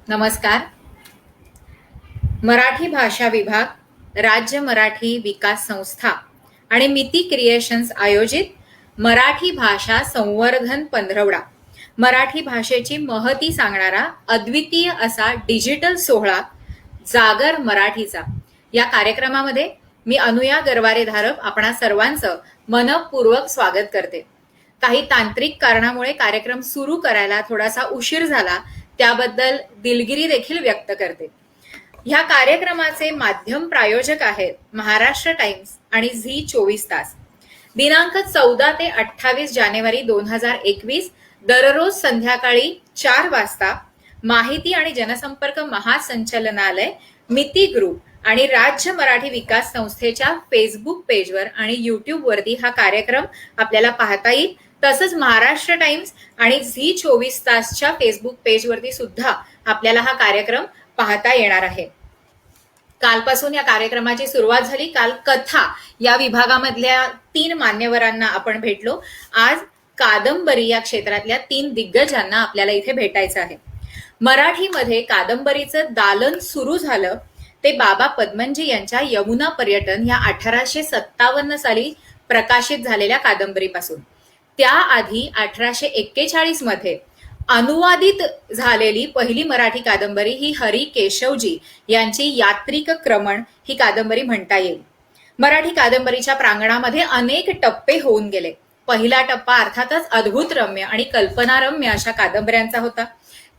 नमस्कार. मराठी भाषा विभाग, राज्य मराठी विकास संस्था आणि मिती क्रिएशन्स आयोजित मराठी भाषा संवर्धन पंधरवडा, मराठी भाषेची महती सांगणारा अद्वितीय असा डिजिटल सोहळा जागर मराठीचा या कार्यक्रमामध्ये मी अनुया गरवारे धारप आपणा सर्वांचं मनपूर्वक स्वागत करते. काही तांत्रिक कारणामुळे कार्यक्रम सुरू करायला थोडासा उशीर झाला, त्याबद्दल दिलगिरी देखील व्यक्त करते. ह्या कार्यक्रमाचे माध्यम प्रायोजक आहेत महाराष्ट्र टाइम्स आणि झी 24 तास. दिनांक 14 ते 28 जानेवारी 2021 दररोज संध्याकाळी 4 वाजता माहिती आणि जनसंपर्क महासंचालनालय, मिती ग्रुप आणि राज्य मराठी विकास संस्थेच्या फेसबुक पेजवर आणि युट्यूबवरती हा कार्यक्रम आपल्याला पाहता येईल. तसंच महाराष्ट्र टाइम्स आणि झी 24 तासच्या फेसबुक पेजवरती सुद्धा आपल्याला हा कार्यक्रम पाहता येणार आहे. कालपासून या कार्यक्रमाची सुरुवात झाली. काल कथा या विभागामधल्या 3 मान्यवरांना आपण भेटलो. आज कादंबरी या क्षेत्रातल्या 3 दिग्गजांना आपल्याला इथे भेटायचं आहे. मराठीमध्ये कादंबरीचं दालन सुरू झालं ते बाबा पद्मनजी यांच्या यमुना पर्यटन या 1857 साली प्रकाशित झालेल्या कादंबरीपासून. त्याआधी 1841 मध्ये अनुवादित झालेली पहिली मराठी कादंबरी ही हरी केशवजी यांची यात्रिक क्रमण ही कादंबरी म्हणता येईल. मराठी कादंबरीच्या प्रांगणामध्ये अनेक टप्पे होऊन गेले. पहिला टप्पा अर्थातच अद्भुत रम्य आणि कल्पनारम्य अशा कादंबऱ्यांचा होता.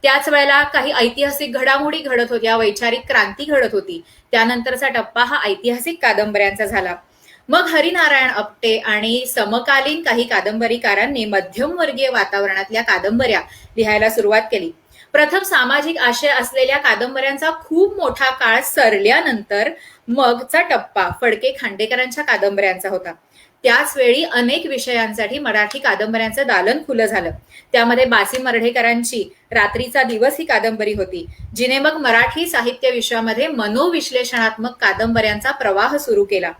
त्याच वेळेला काही ऐतिहासिक घडामोडी घडत होत्या, वैचारिक क्रांती घडत होती. त्यानंतरचा टप्पा हा ऐतिहासिक कादंबऱ्यांचा झाला. मग हरिनारायण आपटे आणि समकालीन काही कादंबरीकारांनी मध्यमवर्गीय वातावरणातल्या कादंबऱ्या लिहायला सुरुवात केली. प्रथम सामाजिक आशय असलेल्या कादंबऱ्यांचा खूप मोठा काळ सरल्यानंतर मगचा टप्पा फडके खांडेकरांच्या कादंबऱ्यांचा होता. त्याच वेळी अनेक विषयांसाठी मराठी कादंबऱ्यांचं दालन खुलं झालं. त्यामध्ये बासी मर्ढेकरांची रात्रीचा दिवस ही कादंबरी होती, जिने मग मराठी साहित्य विश्वामध्ये मनोविश्लेषणात्मक कादंबऱ्यांचा प्रवाह सुरू केला.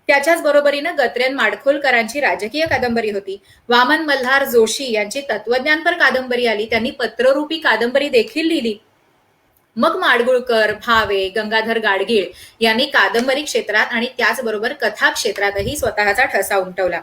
त्याच्याच बरोबरीनं गत्रेन माडखोलकरांची राजकीय कादंबरी होती. वामन मल्हार जोशी यांची तत्वज्ञानपर कादंबरी आली. त्यांनी पत्ररूपी कादंबरी देखील लिहिली. मग माडगुळकर, भावे, गंगाधर गाडगीळ यांनी कादंबरी क्षेत्रात आणि त्याचबरोबर कथा क्षेत्रातही स्वतःचा ठसा उमटवला.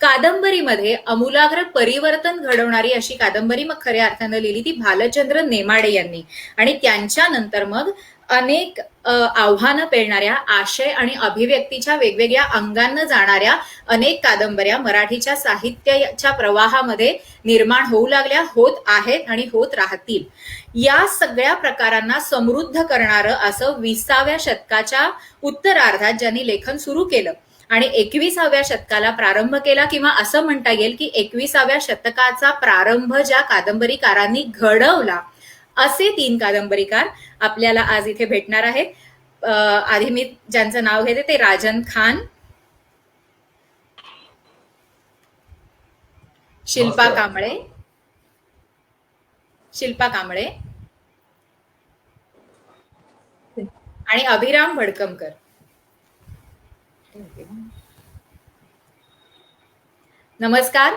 कादंबरीमध्ये आमूलाग्र परिवर्तन घडवणारी अशी कादंबरी मग खऱ्या अर्थानं लिहिली ती भालचंद्र नेमाडे यांनी. आणि त्यांच्यानंतर मग अनेक आव्हानं पेलणाऱ्या, आशय आणि अभिव्यक्तीच्या वेगवेगळ्या अंगांना जाणाऱ्या अनेक कादंबऱ्या मराठीच्या साहित्याच्या प्रवाहामध्ये निर्माण होऊ लागल्या, होत आहेत आणि होत राहतील. या सगळ्या प्रकारांना समृद्ध करणारं असं 20व्या शतकाच्या उत्तरार्धात ज्यांनी लेखन सुरू केलं आणि 21व्या शतकाला प्रारंभ केला, किंवा असं म्हणता येईल की 21व्या शतकाचा प्रारंभ ज्या कादंबरीकारांनी घडवला, असे 3 कादंबरीकार आपल्याला आज इथे भेटणार आहेत. आधी मी ज्यांचं नाव घेते ते राजन खान, शिल्पा कांबळे आणि अभिराम भडकमकर. नमस्कार.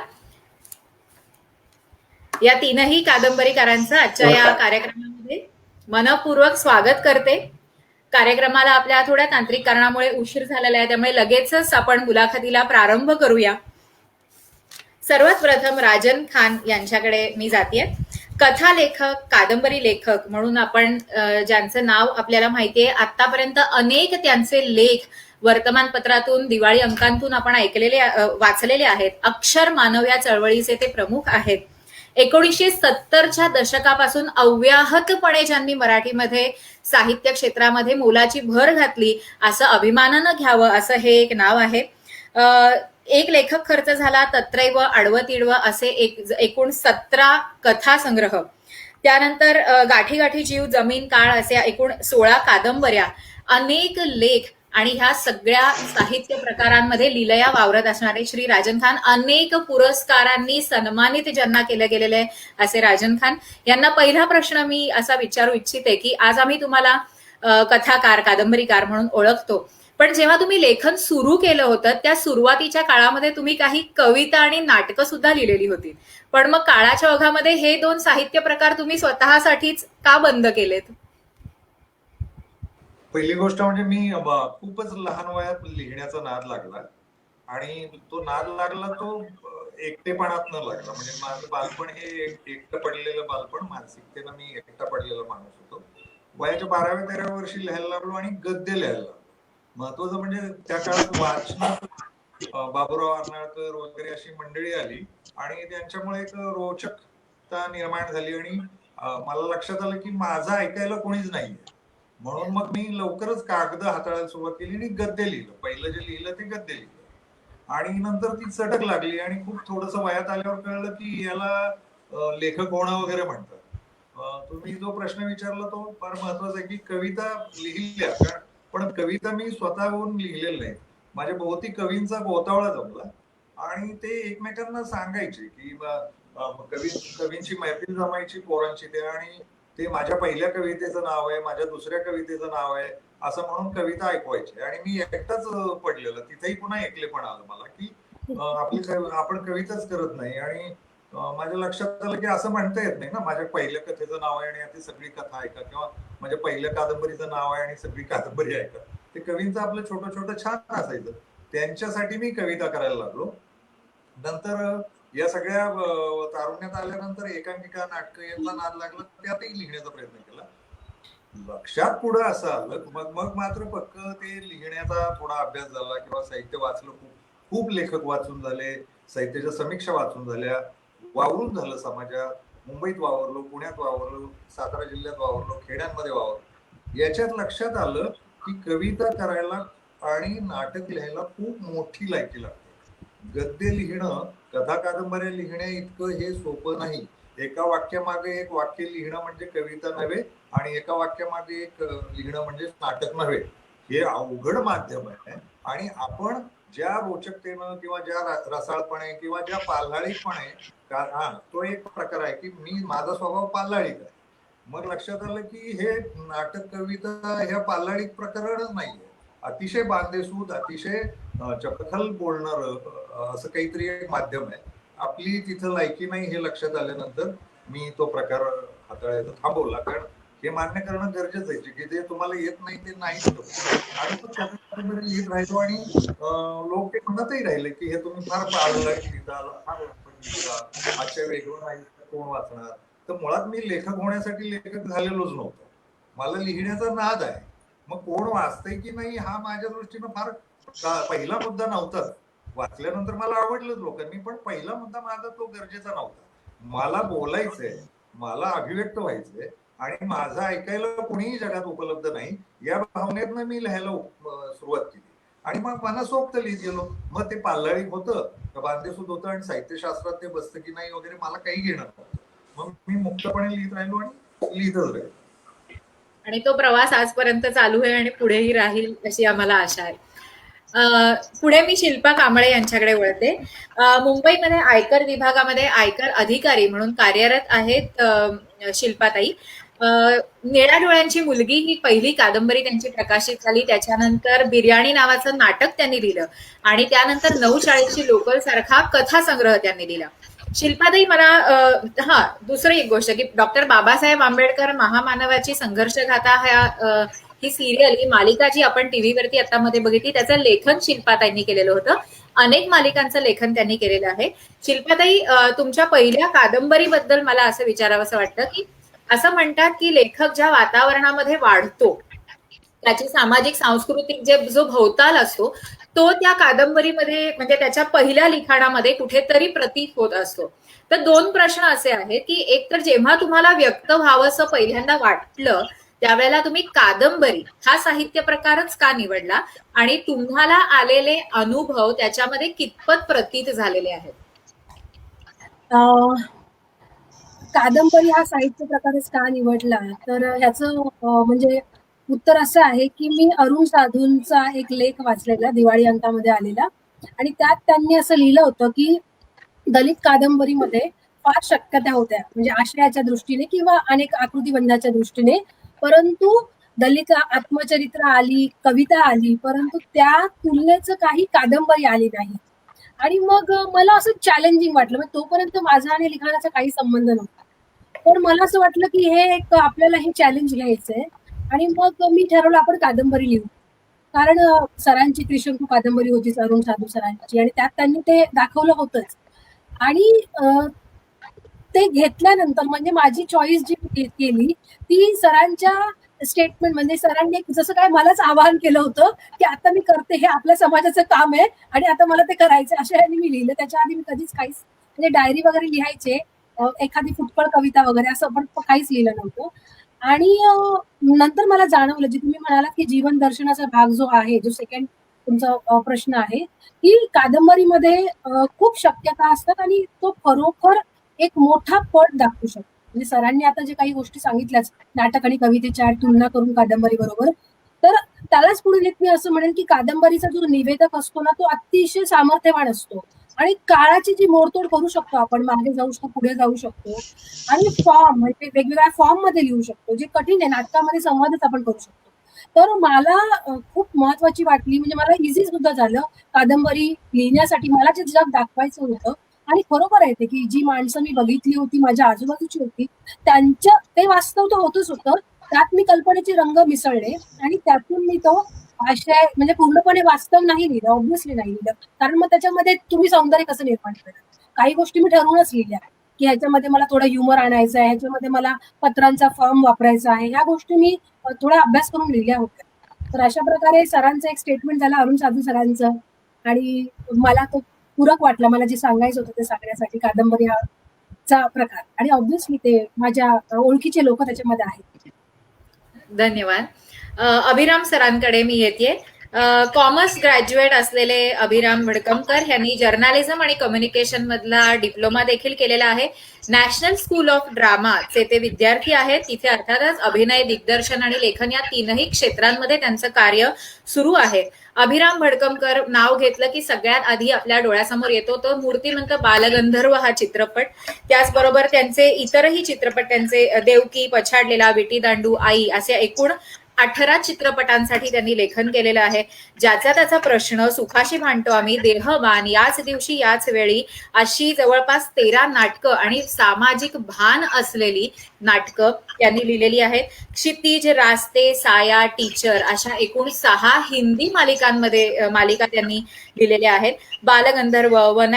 या 3ही कादंबरीकारांचं आजच्या या कार्यक्रमामध्ये मनपूर्वक स्वागत करते. कार्यक्रमाला आपल्या थोड्या तांत्रिक कारणामुळे उशीर झालेला आहे, त्यामुळे लगेचच आपण मुलाखतीला प्रारंभ करूया. सर्वात प्रथम राजन खान यांच्याकडे मी जातीये. कथा लेखक, कादंबरी लेखक म्हणून आपण ज्यांचं नाव आपल्याला माहितीये, आतापर्यंत अनेक त्यांचे लेख वर्तमानपत्रातून, दिवाळी अंकांतून आपण वाचलेले आहेत. अक्षर मानव या चळवळीचे ते प्रमुख आहेत. 1970च्या दशकापासून अव्याहतपणे ज्यांनी मराठीमध्ये साहित्य क्षेत्रामध्ये मोलाची भर घातली, असं अभिमानानं घ्यावं असं हे एक नाव आहे. एक लेखक खर्च झाला, तत्रैव, आडवं तिडवं असे एकूण 17 कथा संग्रह. त्यानंतर गाठी गाठी जीव, जमीन काळ असे एकूण 16 कादंबऱ्या, अनेक लेख आणि ह्या सगळ्या साहित्य प्रकारांमध्ये लिलया वावरत असणारे श्री राजन खान. अनेक पुरस्कारांनी सन्मानित ज्यांना केलं गेलेलं आहे असे राजन खान यांना पहिला प्रश्न मी असा विचारू इच्छिते की आज आम्ही तुम्हाला कथाकार, कादंबरीकार म्हणून ओळखतो, पण जेव्हा तुम्ही लेखन सुरू केलं होतं त्या सुरुवातीच्या काळामध्ये तुम्ही काही कविता आणि नाटकं सुद्धा लिहिलेली होती, पण मग काळाच्या ओघामध्ये हे दोन साहित्य प्रकार तुम्ही स्वतःसाठीच का बंद केलेत? पहिली गोष्ट म्हणजे मी खूपच लहान वयात लिहिण्याचा नाद लागला आणि तो नाद लागला तो एकटेपणात न लागला. म्हणजे माझं बालपण हे एकटं पडलेलं बालपण, मानसिकतेनं मी एकटा पडलेला माणूस होतो. वयाच्या 12व्या-13व्या वर्षी लिहायला लागलो आणि गद्य लिहायला लागलो. महत्वाचं म्हणजे त्या काळात वाचनात बाबूराव अर्नाळकर वगैरे अशी मंडळी आली आणि त्यांच्यामुळे एक रोचकता निर्माण झाली आणि मला लक्षात आलं की माझं ऐकायला कोणीच नाहीये. म्हणून मग मी लवकरच कागद हाताळायला सुरुवात केली आणि गद्य लिहिलं. पहिलं जे लिहिलं ते गद्य लिहिलं. आणि नंतर ती चटक लागली आणि खूप थोडस वयात आल्यावर कळलं की याला लेखक होणं वगैरे म्हणतात. तुम्ही जो प्रश्न विचारला तो फार महत्वाचा आहे की कविता लिहिल्या कारण पण कविता मी स्वतःहून लिहिलेल्या नाही. माझ्या भोवती कवींचा गोतावळा जमला आणि ते एकमेकांना सांगायचे की कवींची मैफिल जमायची पोरांची ते आणि ते माझ्या पहिल्या कवितेचं नाव आहे, माझ्या दुसऱ्या कवितेचं नाव आहे असं म्हणून कविता ऐकवायची आणि मी एकटाच पडलेलं. तिथेही पुन्हा एकलेपण आलं मला की आपण कविताच करत नाही आणि माझ्या लक्षात आलं की असं म्हणता येत नाही ना, माझ्या पहिल्या कथेचं नाव आहे आणि आता सगळी कथा ऐका किंवा माझ्या पहिल्या कादंबरीचं नाव आहे आणि सगळी कादंबरी ऐका. ते कवींचं आपलं छोटं छोटं छान असायचं. त्यांच्यासाठी मी कविता करायला लागलो. नंतर या सगळ्या तारुण्यात आल्यानंतर एकांकिका नाटकं यातला नाद लागला, त्यातही लिहिण्याचा प्रयत्न केला. लक्षात पुढं असं आलं मग मग मात्र पक्क ते लिहिण्याचा थोडा अभ्यास झाला किंवा साहित्य वाचलं. खूप खूप लेखक वाचून झाले, साहित्याच्या समीक्षा वाचून झाल्या, वावरून झालं समाजात. मुंबईत वावरलो, पुण्यात वावरलो, सातारा जिल्ह्यात वावरलो, खेड्यांमध्ये वावरलो. याच्यात लक्षात आलं की कविता करायला आणि नाटक लिहायला खूप मोठी लायकी लागते. गद्य लिहिणं, कथा कादंबऱ्या लिहिण्या इतकं हे सोपं नाही. एका वाक्यामागे एक वाक्य लिहिणं म्हणजे कविता नव्हे आणि एका वाक्यामागे एक लिहिणं म्हणजे नाटक नव्हे. हे अवघड माध्यम आहे आणि आपण ज्या रोचकतेनं किंवा ज्या रसाळपणे किंवा ज्या पाल्हाळीकपणे हा तो एक प्रकार आहे की माझा स्वभाव पाल्हाळीक आहे. मग लक्षात आलं की हे नाटक कविता ह्या पाल्हाळीक प्रकरणच नाहीये. अतिशय बांधेसूद, अतिशय चपखल बोलणार असं काहीतरी एक माध्यम आहे. आपली तिथं लायकी नाही हे लक्षात आल्यानंतर मी तो प्रकार हाताळायचा थांबवला. कारण हे मान्य करणं गरजेचं आहे की जे तुम्हाला येत नाही ते नाहीच करू. आणि तो त्याच्यामध्ये लिहित राहिलो आणि लोक ते म्हणतही राहिले की हे तुम्ही फार पारंपरिक लिहिता, फार लिहिता, अशा वेगळं नाही कोण वाचणार. तर मुळात मी लेखक होण्यासाठी लेखक झालेलोच नव्हतो. मला लिहिण्याचा नाद आहे. मग कोण वाचतंय की नाही हा माझ्या दृष्टीनं फार पहिला मुद्दा नव्हताच. वाचल्यानंतर मला आवडलंच लोकांनी, पण पहिला मुद्दा माझा तो गरजेचा नव्हता. मला बोलायचंय, मला अभिव्यक्त व्हायचंय आणि माझं ऐकायला कोणीही जगात उपलब्ध नाही या भावनेतनं मी लिहायला सुरुवात केली आणि मग मनसोक्त लिहित गेलो. मग ते पाल्हाळी होतं का बांधेसूद होतं आणि साहित्यशास्त्रात ते बसतं की नाही वगैरे मला काही घेणं नव्हतं. मग मी मुक्तपणे लिहित राहिलो आणि लिहितच राहिलो. आणि तो प्रवास आजपर्यंत चालू आहे आणि पुढेही राहील अशी आम्हाला आशा आहे. पुढे मी शिल्पा कांबळे यांच्याकडे वळते. मुंबईमध्ये आयकर विभागामध्ये आयकर अधिकारी म्हणून कार्यरत आहेत शिल्पाताई. निळ्या डोळ्यांची मुलगी ही पहिली कादंबरी त्यांची प्रकाशित झाली. त्याच्यानंतर बिर्याणी नावाचं नाटक त्यांनी लिहिलं आणि त्यानंतर 9:40 लोकल सारखा कथासंग्रह त्यांनी लिहिला. शिल्पाताई मला दुसरी एक गोष्ट की डॉक्टर बाबासाहेब आंबेडकर महामानवाची संघर्षगाथा ही सिरियल ही मालिका जी आपण टीव्हीवरती आता मध्ये बघितली त्याचं लेखन शिल्पाताईंनी केलेलं होतं. अनेक मालिकांचं लेखन त्यांनी केलेलं आहे. शिल्पाताई, तुमच्या पहिल्या कादंबरीबद्दल मला असं विचारावं असं वाटतं की असं म्हणतात की लेखक ज्या वातावरणामध्ये वाढतो त्याची सामाजिक सांस्कृतिक जो भोवताल असतो तो त्या कादंबरीमध्ये म्हणजे त्याच्या पहिल्या लिखाणामध्ये कुठेतरी प्रतीत होत असतो. तर दोन प्रश्न असे आहेत की एक तर जेव्हा तुम्हाला व्यक्त व्हावंसं पहिल्यांदा वाटलं त्यावेळेला तुम्ही कादंबरी हा साहित्य प्रकारच का निवडला आणि तुम्हाला आलेले अनुभव त्याच्यामध्ये कितपत प्रतीत झालेले आहेत? कादंबरी हा साहित्य प्रकारच का निवडला तर ह्याचं म्हणजे उत्तर असं आहे की मी अरुण साधूंचा एक लेख वाचलेला दिवाळी अंकामध्ये आलेला आणि त्यात त्यांनी असं लिहिलं होतं की दलित कादंबरीमध्ये फार शक्यता होत्या म्हणजे आशयाच्या दृष्टीने किंवा अनेक आकृतीबंधाच्या दृष्टीने, परंतु दलित आत्मचरित्र आली, कविता आली, परंतु त्या तुलनेचं काही कादंबरी आली नाही. आणि मग मला असं चॅलेंजिंग वाटलं. मग तोपर्यंत माझा आणि लिखाणाचा काही संबंध नव्हता. पण मला असं वाटलं की हे एक आपल्याला हे चॅलेंज घ्यायचंय आणि मग मी ठरवलं आपण कादंबरी लिहू. कारण सरांची त्रिशंकू कादंबरी होती अरुण साधू सरांची आणि त्यात त्यांनी ते दाखवलं होतंच. आणि ते घेतल्यानंतर म्हणजे माझी चॉईस जी केली ती सरांच्या स्टेटमेंट म्हणजे सरांनी जसं काय मलाच आवाहन केलं होतं की आता मी करते, हे आपल्या समाजाचं काम आहे आणि आता मला ते करायचं, अशा ह्याने मी लिहिलं. त्याच्या आधी मी कधीच काहीच म्हणजे डायरी वगैरे लिहायचे, एखादी फुटकळ कविता वगैरे असं, पण काहीच लिहिलं नव्हतं. आणि नंतर मला जाणवलं, जे तुम्ही म्हणालात की जीवन दर्शनाचा भाग जो आहे, जो सेकंड तुमचा प्रश्न आहे, की कादंबरीमध्ये खूप शक्यता असतात आणि तो खरोखर एक मोठा पट दाखवू शकतो. म्हणजे सरांनी आता जे काही गोष्टी सांगितल्याच, नाटक आणि कवितेच्या तुलना करून कादंबरी बरोबर, तर त्यालाच पुढे नेत मी असं म्हणेन की कादंबरीचा जो निवेदक असतो ना, तो अतिशय सामर्थ्यवान असतो आणि काळाची जी मोडतोड करू शकतो आपण, मागे जाऊ शकतो, पुढे जाऊ शकतो आणि फॉर्म म्हणजे वेगवेगळ्या फॉर्म मध्ये लिहू शकतो, जे कठीण आहे. नाटकामध्ये संवादच आपण करू शकतो. तर मला खूप महत्वाची वाटली, म्हणजे मला इझी सुद्धा झालं कादंबरी लिहिण्यासाठी. मला जे जग दाखवायचं होतं आणि खरोखर आहे ते, की जी माणसं मी बघितली होती, माझ्या आजूबाजूची होती, त्यांच्या ते वास्तव तर होतच होतं, त्यात मी कल्पनेचे रंग मिसळले आणि त्यातून मी तो आशय म्हणजे पूर्णपणे वास्तव नाही लिहिलं, ऑब्व्हियसली नाही लिहिलं. कारण मग त्याच्यामध्ये तुम्ही सौंदर्य कसं निर्माण करणार. काही गोष्टी मी ठरवूनच लिहिल्या की ह्याच्यामध्ये मला थोडं ह्युमर आणायचं आहे, ह्याच्यामध्ये मला पत्रांचा फॉर्म वापरायचा आहे, ह्या गोष्टी मी थोडा अभ्यास करून लिहिल्या होत्या. तर अशा प्रकारे सरांचं एक स्टेटमेंट झालं, अरुण साधू सरांचं, आणि मला तो पूरक वाटला, मला जे सांगायचं होतं ते सांगण्यासाठी, कादंबरी हा चा प्रकार. आणि ऑब्व्हियसली ते माझ्या ओळखीचे लोक त्याच्यामध्ये आहेत. धन्यवाद. अभिराम सरांकडे मी येते. कॉमर्स ग्रॅज्युएट असलेले अभिराम भडकमकर यांनी जर्नालिझम आणि कम्युनिकेशन मधला डिप्लोमा देखील केलेला आहे. नॅशनल स्कूल ऑफ ड्रामाचे ते विद्यार्थी आहेत. तिथे अर्थातच अभिनय, दिग्दर्शन आणि लेखन या तीनही क्षेत्रांमध्ये त्यांचं कार्य सुरू आहे. अभिराम भडकमकर नाव घेतलं की सगळ्यात आधी आपल्या डोळ्यासमोर येतो तो मूर्तिमंत बालगंधर्व हा चित्रपट. त्याचबरोबर त्यांचे इतरही चित्रपट, त्यांचे देवकी, पछाडलेला, विटी दांडू, आई असे एकूण 18 चित्रपटांसाठी त्यांनी लेखन केलेलं आहे. ज्याचा त्याचा प्रश्न, सुखाशी भांडतो आम्ही, देहबान, याच दिवशी याच वेळी अशी जवळपास 13 नाटकं आणि सामाजिक भान असलेली नाटकं त्यांनी लिहिलेली आहेत. क्षितिज, रास्ते, साया, टीचर अशा एकूण 6 हिंदी मालिका त्यांनी लिहिलेल्या आहेत. Balgandharva, one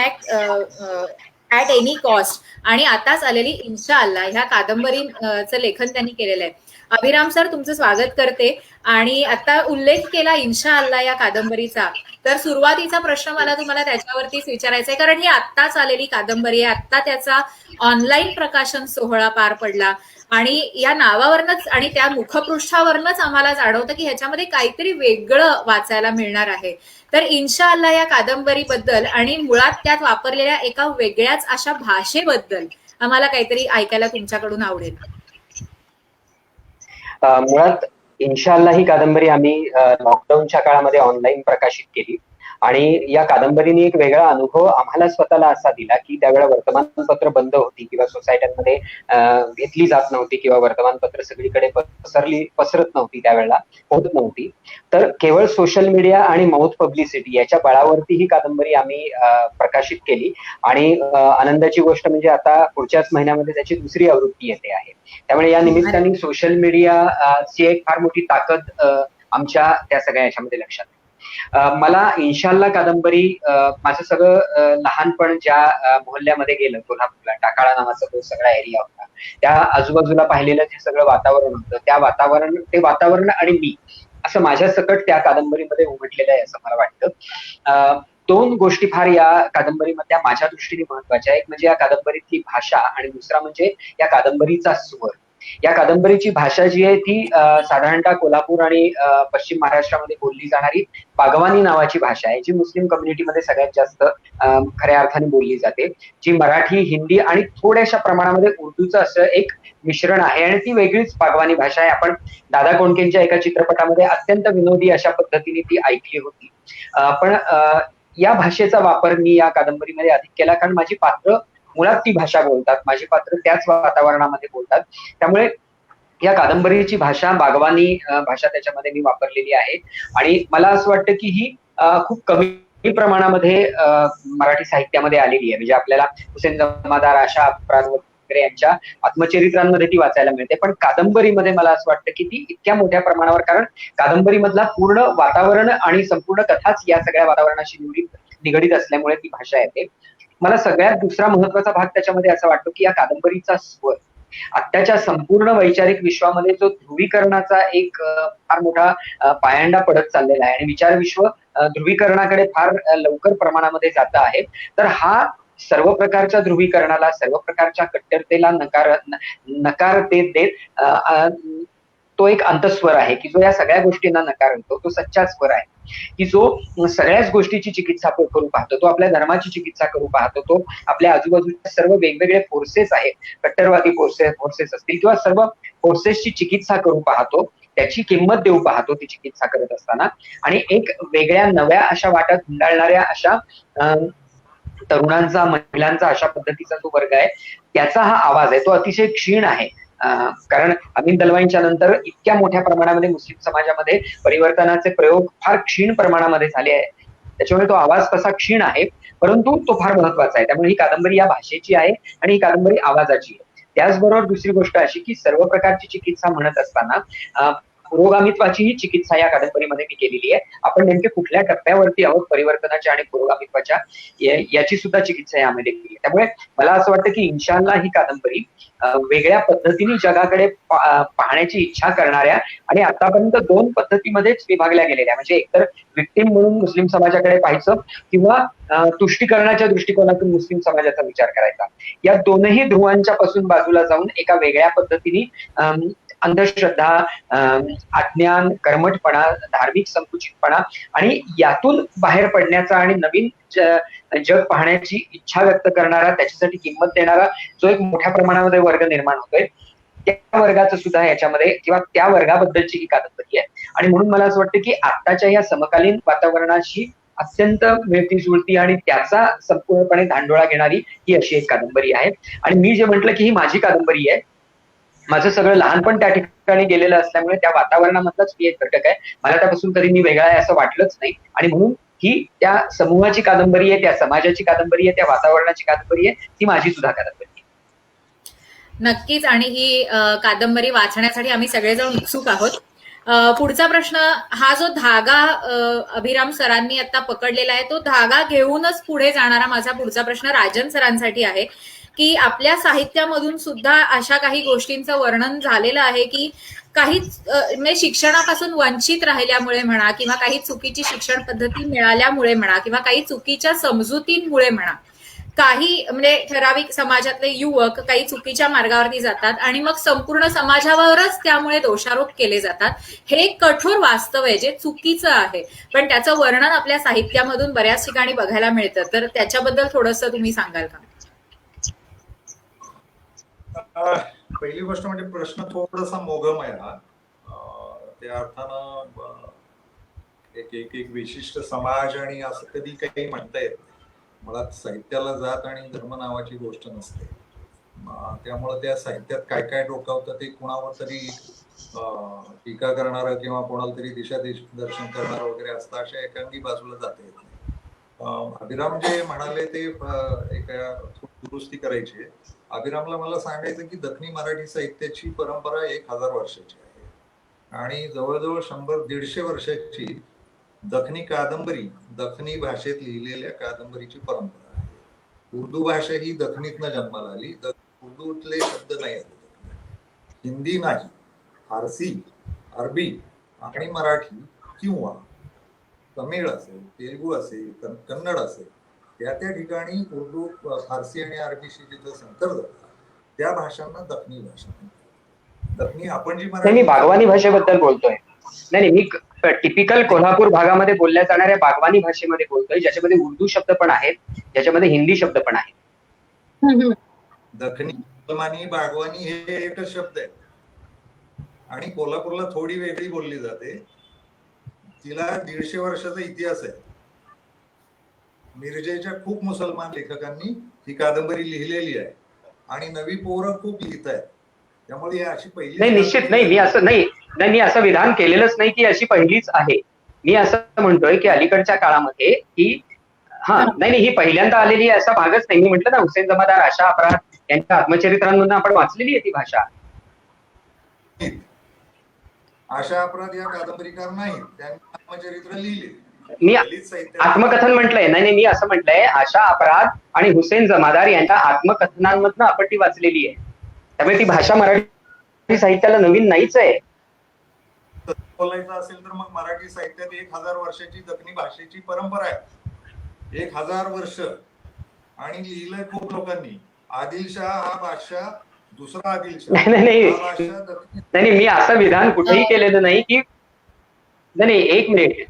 at any cost आणि आताच आलेली इन्शाअल्लाह ह्या कादंबरीचं लेखन त्यांनी केलेलं आहे. अभिराम सर, तुमचं स्वागत करते. आणि आता उल्लेख केला इन्शाअल्लाह या कादंबरीचा, तर सुरुवातीचा प्रश्न मला तुम्हाला त्याच्यावरतीच विचारायचा आहे, कारण ही आत्ताच आलेली कादंबरी आहे, आत्ता त्याचा ऑनलाईन प्रकाशन सोहळा पार पडला आणि या नावावरनच आणि त्या मुखपृष्ठावरनच आम्हाला जाणवतं की ह्याच्यामध्ये काहीतरी वेगळं वाचायला मिळणार आहे. तर इन्शाअल्लाह या कादंबरीबद्दल आणि मुळात त्यात वापरलेल्या एका वेगळ्याच अशा भाषेबद्दल आम्हाला काहीतरी ऐकायला तुमच्याकडून आवडेल. मुळात इन्शाअल्लाह ही कादंबरी आम्ही लॉकडाऊनच्या काळामध्ये ऑनलाईन प्रकाशित केली आणि या कादंबरीने एक वेगळा अनुभव आम्हाला स्वतःला असा दिला की त्यावेळेला वर्तमानपत्र बंद होती किंवा सोसायट्यांमध्ये घेतली जात नव्हती किंवा वर्तमानपत्र सगळीकडे पसरत नव्हती, त्यावेळेला होत नव्हती. तर केवळ सोशल मीडिया आणि माउथ पब्लिसिटी याच्या बळावरती ही कादंबरी आम्ही प्रकाशित केली आणि आनंदाची गोष्ट म्हणजे आता पुढच्याच महिन्यामध्ये त्याची दुसरी आवृत्ती येते आहे. त्यामुळे या निमित्ताने सोशल मीडियाची एक फार मोठी ताकद आमच्या त्या सगळ्या याच्यामध्ये लक्षात. मला इन्शाअल्लाह कादंबरी, माझं सगळं लहानपण ज्या मोहल्ल्यामध्ये गेलं, कोल्हापूरला टाकाळा नावाचा तो सगळा एरिया होता, त्या आजूबाजूला पाहिलेलं जे सगळं वातावरण होतं, ते वातावरण आणि मी असं माझ्या सकट त्या कादंबरीमध्ये उमटलेलं आहे असं मला वाटतं. 2 गोष्टी फार या कादंबरीमधल्या माझ्या दृष्टीने महत्वाच्या. एक म्हणजे या कादंबरीतली भाषा आणि दुसरा म्हणजे या कादंबरीचा स्वर. या कादंबरीची भाषा जी आहे ती साधारणतः कोल्हापूर आणि पश्चिम महाराष्ट्रामध्ये बोलली जाणारी बागवानी नावाची भाषा आहे, जी मुस्लिम कम्युनिटीमध्ये सगळ्यात जास्त खऱ्या अर्थाने बोलली जाते, जी मराठी, हिंदी आणि थोड्याशा प्रमाणामध्ये उर्दूचं असं एक मिश्रण आहे आणि ती वेगळीच बागवानी भाषा आहे. आपण दादा कोंडकेंच्या एका चित्रपटामध्ये अत्यंत विनोदी अशा पद्धतीने ती ऐकली होती. पण या भाषेचा वापर मी या कादंबरीमध्ये अधिक केला, कारण माझी पात्र मुळात ती भाषा बोलतात, माझी पात्र त्याच वातावरणामध्ये बोलतात. त्यामुळे या कादंबरीची भाषा बागवानी भाषा त्याच्यामध्ये मी वापरलेली आहे आणि मला असं वाटतं की ही खूप कमी प्रमाणामध्ये मराठी साहित्यामध्ये आलेली आहे. म्हणजे आपल्याला हुसेन जमादार, आशा अफरान वगैरे यांच्या आत्मचरित्रांमध्ये ती वाचायला मिळते, पण कादंबरीमध्ये मला असं वाटतं की ती इतक्या मोठ्या प्रमाणावर, कारण कादंबरीमधला पूर्ण वातावरण आणि संपूर्ण कथाच या सगळ्या वातावरणाशी निगडीत असल्यामुळे ती भाषा येते. मला सगळ्यात दुसरा महत्वाचा भाग त्याच्यामध्ये असा वाटतो की या कादंबरीचा स्वर आत्ताच्या संपूर्ण वैचारिक विश्वामध्ये जो ध्रुवीकरणाचा एक फार मोठा पायंडा पडत चाललेला आहे आणि विचार विश्व ध्रुवीकरणाकडे फार लवकर प्रमाणामध्ये जात आहे. तर हा सर्व प्रकारच्या ध्रुवीकरणाला, सर्व प्रकारच्या कट्टरतेला नकार देत तो एक अंतस्वर आहे की जो या सगळ्या गोष्टींना नकार देतो. तो सच्चा स्वर आहे की जो सगळ्याच गोष्टीची चिकित्सा करू पाहतो. तो आपल्या धर्माची चिकित्सा करू पाहतो. तो आपल्या आजूबाजूच्या सर्व वेगवेगळे फोर्सेस आहेत, कट्टरवादी फोर्सेस असतील किंवा सर्व फोर्सेसची चिकित्सा करू पाहतो, त्याची किंमत देऊ पाहतो ती चिकित्सा करत असताना. आणि एक वेगळ्या नव्या अशा वाटात गुंडाळणाऱ्या अशा तरुणांचा, महिलांचा, अशा पद्धतीचा जो वर्ग आहे त्याचा हा आवाज आहे. तो अतिशय क्षीण आहे. कारण अमीन दलवाईंच्या नंतर इतक्या मोठ्या प्रमाणामध्ये मुस्लिम समाजामध्ये परिवर्तनाचे प्रयोग फार क्षीण प्रमाणामध्ये झाले आहेत. त्याच्यामुळे तो आवाज तसा क्षीण आहे, परंतु तो फार महत्वाचा आहे. त्यामुळे ही कादंबरी या भाषेची आहे आणि ही कादंबरी आवाजाची आहे. त्याचबरोबर दुसरी गोष्ट अशी की सर्व प्रकारची चिकित्सा म्हणत असताना पुरोगामित्वाची ही चिकित्सा या कादंबरीमध्ये मी केलेली आहे. आपण नेमके कुठल्या टप्प्यावरती आहोत परिवर्तनाच्या आणि पुरोगामित्वाच्या याची सुद्धा चिकित्सा यामध्ये केली. त्यामुळे मला असं वाटतं की इन्शाअल्लाह ही कादंबरी वेगळ्या पद्धतीने जगाकडे पाहण्याची इच्छा करणाऱ्या आणि आतापर्यंत दोन पद्धतीमध्येच विभागल्या गेलेल्या, म्हणजे एकतर विक्टिम म्हणून मुस्लिम समाजाकडे पाहायचं किंवा तुष्टीकरणाच्या दृष्टिकोनातून मुस्लिम समाजाचा विचार करायचा. या दोनही ध्रुवांच्या पासून बाजूला जाऊन एका वेगळ्या पद्धतीने अंधश्रद्धा, अज्ञान, कर्मठपणा, धार्मिक संकुचितपणा आणि यातून बाहेर पडण्याचा आणि नवीन जग पाहण्याची इच्छा व्यक्त करणारा, त्याच्यासाठी किंमत देणारा जो एक मोठ्या प्रमाणामध्ये वर्ग निर्माण होतोय, त्या वर्गाचं सुद्धा याच्यामध्ये किंवा त्या वर्गाबद्दलची ही कादंबरी आहे. आणि म्हणून मला असं वाटतं की आत्ताच्या या समकालीन वातावरणाशी अत्यंत मिळती जुळती आणि त्याचा संपूर्णपणे धांडोळा घेणारी ही अशी एक कादंबरी आहे. आणि मी जे म्हटलं की ही माझी कादंबरी आहे, माझं सगळं लहानपण त्या ठिकाणी गेलेलं असल्यामुळे त्या वातावरणामधलाच मी एक घटक आहे. मला त्यापासून कधी मी वेगळा आहे असं वाटलंच नाही. आणि म्हणून ही त्या समूहाची कादंबरी आहे, त्या समाजाची कादंबरी आहे, त्या वातावरणाची कादंबरी आहे, ती माझी सुद्धा कादंबरी आहे. नक्कीच. आणि ही कादंबरी वाचण्यासाठी आम्ही सगळेजण उत्सुक आहोत. पुढचा प्रश्न, हा जो धागा अभिराम सरांनी आता पकडलेला आहे, तो धागा घेऊनच पुढे जाणारा माझा पुढचा प्रश्न राजन सरांसाठी आहे की आपल्या साहित्यामधून सुद्धा अशा काही गोष्टींचं वर्णन झालेलं आहे की काही म्हणजे शिक्षणापासून वंचित राहिल्यामुळे म्हणा किंवा काही चुकीची शिक्षण पद्धती मिळाल्यामुळे म्हणा किंवा काही चुकीच्या समजुतींमुळे म्हणा, काही म्हणजे ठराविक समाजातले युवक काही चुकीच्या मार्गावरती जातात आणि मग संपूर्ण समाजावरच त्यामुळे दोषारोप केले जातात. हे एक कठोर वास्तव आहे जे चुकीचं आहे, पण त्याचं वर्णन आपल्या साहित्यामधून बऱ्याच ठिकाणी बघायला मिळतं. तर त्याच्याबद्दल थोडंसं तुम्ही सांगाल का? पहिली गोष्ट म्हणजे प्रश्न थोडासा मोघम आहे हा. त्या अर्थानं एक विशिष्ट समाज आणि असं कधी काही म्हणता येत नाही. मुळात साहित्याला जात आणि धर्म नावाची गोष्ट नसते. त्यामुळे त्या साहित्यात काय काय डोकावतं ते कुणावर तरी टीका करणारं किंवा कोणाला तरी दर्शन करणारं वगैरे असतं, अशा एकांगी बाजूला जाता येत नाही. अभिराम जे म्हणाले ते एक दुरुस्ती करायची. अभिरामला मला सांगायचं की दखनी मराठी साहित्याची परंपरा 1000 वर्षाची आहे आणि जवळजवळ 100-150 वर्षाची दखनी कादंबरी, दखनी भाषेत लिहिलेल्या कादंबरीची परंपरा आहे. उर्दू भाषा ही दखनीतनं जन्माला आली. उर्दूतले शब्द नाही आले, हिंदी नाही, फारसी, अरबी आणि मराठी किंवा तमिळ असेल, तेलुगू असेल, कन्नड असेल, त्या ठिकाणी उर्दू, फारसी आणि अरबीशी जिथं संकर जातात त्या भाषांना दखनी भाषा म्हणतात. दखनी आपण जी मी बागवानी भाषेबद्दल बोलतोय. नाही, मी टिपिकल कोल्हापूर भागामध्ये बोलल्या जाणाऱ्या बागवानी भाषेमध्ये बोलतोय, ज्याच्यामध्ये उर्दू शब्द पण आहेत, ज्याच्यामध्ये हिंदी शब्द पण आहेत. दखनी, मुसलमानी, बागवानी हे एकच शब्द आहे आणि कोल्हापूरला थोडी वेगळी बोलली जाते. तिला 150 वर्षाचा इतिहास आहे. मिरजेच्या खूप मुसलमान लेखकांनी ही कादंबरी लिहिलेली आहे आणि नवी पोरं खूप लिहित आहेत. त्यामुळे ही अशी पहिलीच नाही, निश्चित नाही. मी असं नाही नाही मी असं विधान केलेलंच नाही की अशी पहिलीच आहे. मी असं म्हणतोय की अलीकडच्या काळामध्ये ही नाही ही पहिल्यांदा आलेली असा भागच नाही. मी म्हटलं ना, हुसेन जमादार, आशा अपराध यांच्या आत्मचरित्रांमधून आपण वाचलेली आहे ती भाषा. आशा अपराध या कादंबरीकार नाहीत, त्यांनी आत्मचरित्र लिहिले. मी दलित साहित्यात आत्मकथन म्हटलंय. नाही मी असं म्हटलंय, आशा अपराध आणि हुसेन जमादार यांच्या आत्मकथनांमधनं आपण ती वाचलेली आहे. त्यामुळे ती भाषा मराठी साहित्याला नवीन नाहीच आहे. बोलायचं असेल तर मग मराठी साहित्यात 1000 वर्षाची दखनी भाषेची परंपरा आहे. 1000 वर्ष आणि लिहिलंय खूप लोकांनी. आदिलशाह हा बादशाह, दुसरा आदिलशाह नाही मी असं विधान कुठेही केलेलं नाही की नाही. एक मिनिट.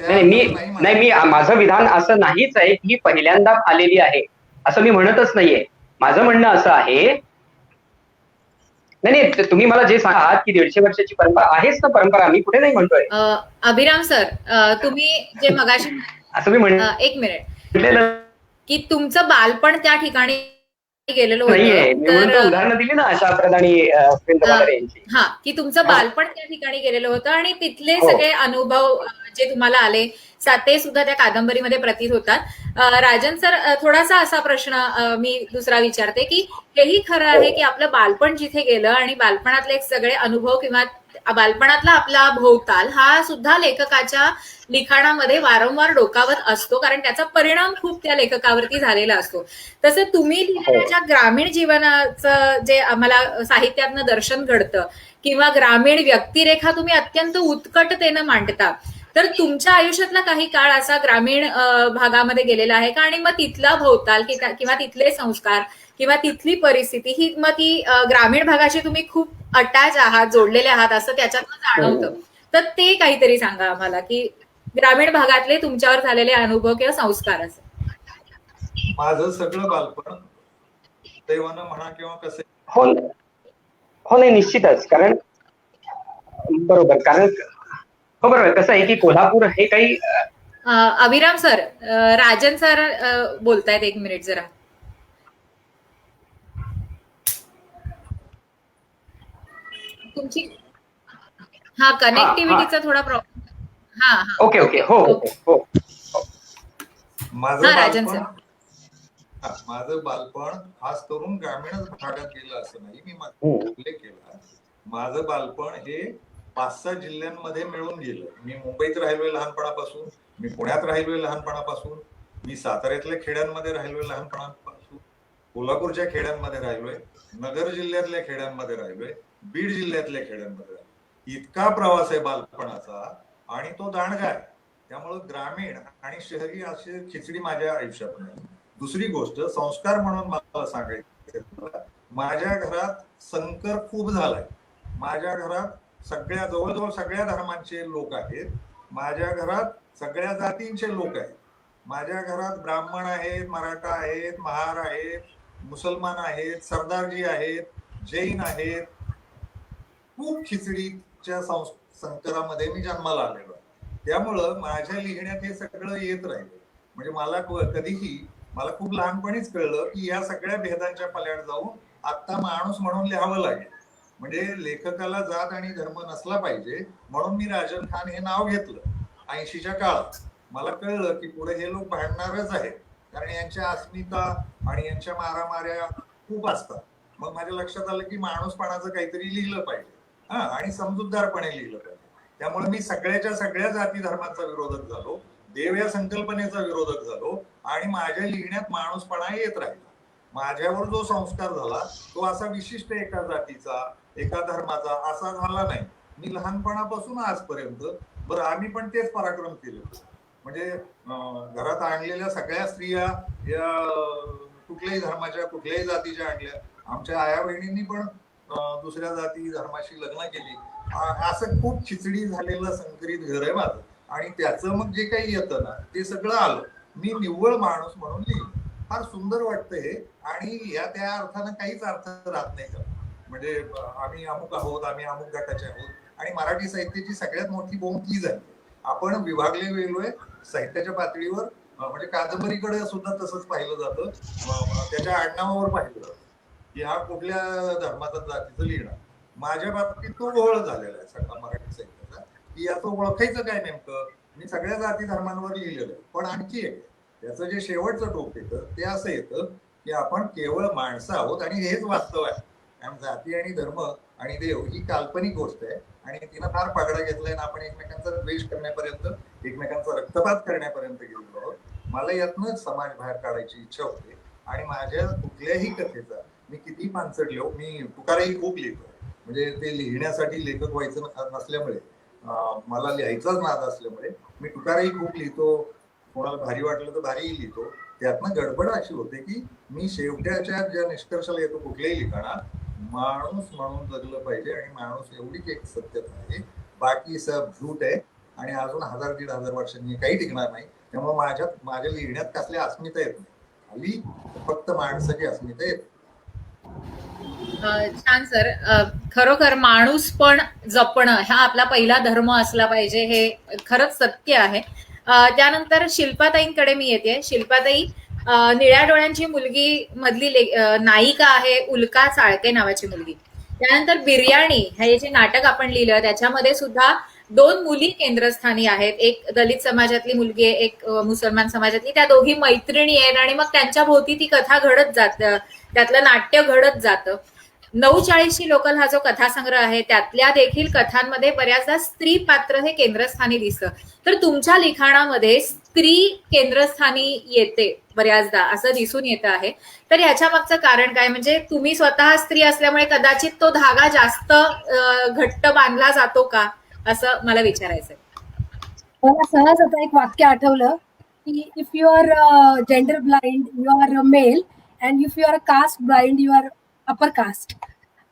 मी माझं विधान असं नाहीच आहे की पहिल्यांदा आलेली आहे असं मी म्हणतच नाहीये. माझं म्हणणं असं आहे, नाही तुम्ही मला जे सांगा की 150 वर्षाची परंपरा आहेच ना परंपरा, मी कुठे नाही म्हणतोय. अभिराम सर, तुम्ही जे मगाशी असं मी एक मिनिट की तुमचं बालपण त्या ठिकाणी गेलेलं नाहीये. तर उदाहरणं दिली ना आशा अपराध आणि यांची. की तुमचं बालपण त्या ठिकाणी गेलेलं होतं आणि तिथले सगळे अनुभव जे तुम्हाला आले ते सुद्धा त्या कादंबरीमध्ये प्रतीत होतात. राजन सर, थोडासा असा प्रश्न मी दुसरा विचारते की हेही खरं आहे की आपलं बालपण जिथे गेलं आणि बालपणातले सगळे अनुभव किंवा बालपणातला आपला भोवताल हा सुद्धा लेखकाच्या लिखाणामध्ये वारंवार डोकावत असतो, कारण त्याचा परिणाम खूप त्या लेखकावरती झालेला असतो. तसं तुम्ही लिहिलेल्या ज्या ग्रामीण जीवनाचं जे आम्हाला साहित्यातनं दर्शन घडतं किंवा ग्रामीण व्यक्तिरेखा तुम्ही अत्यंत उत्कटतेनं मांडता, तर तुमच्या आयुष्यातला काही काळ असा ग्रामीण भागामध्ये गेलेला आहे का? आणि मग तिथला भोवताल किंवा तिथले संस्कार किंवा तिथली परिस्थिती ही मग ती ग्रामीण भागाशी तुम्ही खूप अटॅच आहात, जोडलेले आहात असं त्याच्यातनं जाणवतं. तर ते काहीतरी सांगा आम्हाला की ग्रामीण भागातले तुमच्यावर झालेले अनुभव किंवा संस्कार असं. माझं सगळं बालपण दैवानं म्हणा किंवा कसं हो नाही निश्चितच. कारण बरोबर, कारण हो बरोबर. कसं आहे की कोल्हापूर हे काही अभिराम सर, राजन सर बोलतायत, एक मिनिट जरा. तुमची कनेक्टिव्हिटीचा थोडा प्रॉब्लेम. ओके हो. माझं बालपण खास करून ग्रामीणच भागात गेलं असं नाही. मी उल्लेख केला, माझं बालपण हे 5-6 जिल्ह्यांमध्ये मिळून गेलं. मी मुंबईत राहिलोय लहानपणापासून, मी पुण्यात राहिलोय लहानपणापासून, मी साताऱ्यातल्या खेड्यांमध्ये राहिलोय लहानपणापासून, कोल्हापूरच्या खेड्यांमध्ये राहिलोय, नगर जिल्ह्यातल्या खेड्यांमध्ये राहिलोय, बीड जिल्ह्यातल्या खेड्यांमध्ये राहिलोय. इतका प्रवास आहे बालपणाचा आणि तो दांडगा आहे. त्यामुळं ग्रामीण आणि शहरी अशी खिचडी माझ्या आयुष्यात नाही. दुसरी गोष्ट, संस्कार म्हणून मला सांगायचं, माझ्या घरात संकर खूप झालाय. माझ्या घरात जवळजवळ सगळ्या धर्मांचे लोक आहेत. माझ्या घरात सगळ्या जातींचे लोक आहेत. माझ्या घरात ब्राह्मण आहेत, मराठा आहेत, महार आहेत, मुसलमान आहेत, सरदारजी आहेत, जैन आहेत. खूप खिचडीच्या संकरामध्ये मी जन्माला आलेलो आहे. त्यामुळं माझ्या लिहिण्यात हे सगळं येत राहिलं. म्हणजे मला खूप लहानपणीच कळलं की या सगळ्या भेदांच्या पल्याड जाऊन आता माणूस म्हणून लिहावं लागेल. म्हणजे लेखकाला जात आणि धर्म नसला पाहिजे म्हणून मी राजन खान हे नाव घेतलं 80च्या काळात. मला कळलं की पुढे हे लोक भांडणारच आहेत, कारण यांच्या अस्मिता आणि यांच्या मारामाऱ्या खूप असतात. मग माझ्या लक्षात आलं की माणूसपणाचं काहीतरी लिहिलं पाहिजे, आणि समजूतदारपणे लिहिलं पाहिजे. त्यामुळे मी सगळ्या जाती धर्माचा विरोधक झालो, देव या संकल्पनेचा विरोधक झालो आणि माझ्या लिहिण्यात माणूसपणा येत राहिला. माझ्यावर जो संस्कार झाला तो असा विशिष्ट एका जातीचा, एका धर्माचा असा झाला नाही. मी लहानपणापासून आजपर्यंत आम्ही पण तेच पराक्रम केले. म्हणजे घरात आणलेल्या सगळ्या स्त्रिया या कुठल्याही धर्माच्या, कुठल्याही जातीच्या आणल्या. आमच्या आया बहिणींनी पण दुसऱ्या जाती धर्माशी लग्न केली. असं खूप खिचडी झालेलं संकरित घर आहे माझं. आणि त्याचं मग जे काही येतं ना ते सगळं आलं. मी निव्वळ माणूस म्हणून लिहिलं. फार सुंदर वाटतं हे. आणि या त्या अर्थानं काहीच अर्थ राहत नाही का. म्हणजे आम्ही अमुक आहोत, आम्ही अमुक गटाचे आहोत. आणि मराठी साहित्याची सगळ्यात मोठी बोंब ती झाली. आपण विभागले गेलोय साहित्याच्या पातळीवर. म्हणजे कादंबरीकडे सुद्धा तसंच पाहिलं जातं, त्याच्या आडनावावर पाहिलं जातं. की हा कुठल्या धर्माचा जातीचं लिहिणार. माझ्या बाबतीत तो ओळ झालेला आहे सगळा मराठी साहित्याचा, की याचं ओळखायचं काय नेमकं. मी सगळ्या जाती धर्मांवर लिहिलेलं आहे. पण आणखी एक त्याचं जे शेवटचं टोक येतं ते असं येतं की आपण केवळ माणसं आहोत आणि हेच वास्तव आहे. कारण जाती आणि धर्म आणि देव ही काल्पनिक गोष्ट आहे आणि तिनं फार पगडा घेतलाय ना आपण एकमेकांचा द्वेष करण्यापर्यंत, एकमेकांचा रक्तपात करण्यापर्यंत गेलेलो आहोत. मला यातनं समाज बाहेर काढायची इच्छा होते आणि माझ्या कुठल्याही कथेचा मी किती पानसट लिहू, मी तुकाराही खूप लिहितो. म्हणजे ते लिहिण्यासाठी लेखक व्हायचं नसल्यामुळे, मला लिहायचाच नाद असल्यामुळे मी तुकाराही खूप लिहितो. कोणाला भारी वाटलं तर भारीही लिहितो. त्यातनं गडबड अशी होते की मी शेवट्याच्या ज्या निष्कर्षाला येतो कुठल्याही लिखाणात, माणूस म्हणून जगलं पाहिजे आणि माणूस एवढीच एक सत्यता आहे, बाकी सब झूट आहे आणि अजून 1000-1500 वर्षांनी काही टिकणार नाही. त्यामुळे माझ्या लिहिण्यात कसल्या अस्मिता येत नाही, खाली फक्त माणसाची अस्मिता येते. छान सर. खरोखर माणूस पण जपणं हा आपला पहिला धर्म असला पाहिजे, हे खरंच सत्य आहे. त्यानंतर शिल्पाताईंकडे मी येते. शिल्पाताई, निळ्या डोळ्यांची मुलगी मधली नायिका आहे उल्का चाळके नावाची मुलगी. त्यानंतर बिर्याणी हे जे नाटक आपण लिहिलं त्याच्यामध्ये सुद्धा 2 मुली केंद्रस्थानी आहेत. एक दलित समाजातली मुलगी आहे, एक मुसलमान समाजातली. त्या दोघी मैत्रिणी आहेत आणि मग त्यांच्या भोवती ती कथा घडत जात, त्यातलं नाट्य घडत जातं. 940 लोकल हा जो कथासंग्रह आहे त्यातल्या देखील कथांमध्ये बऱ्याचदा स्त्री पात्र हे केंद्रस्थानी दिसतं. तर तुमच्या लिखाणामध्ये स्त्री केंद्रस्थानी येते बऱ्याचदा, असं दिसून येतं आहे. तर ह्याच्या मागचं कारण काय? म्हणजे तुम्ही स्वतः स्त्री असल्यामुळे कदाचित तो धागा जास्त घट्ट बांधला जातो का, असं मला विचारायचंय. मला सहज आता एक वाक्य आठवलं की if you are gender blind you are male and if you are caste blind you are upper caste.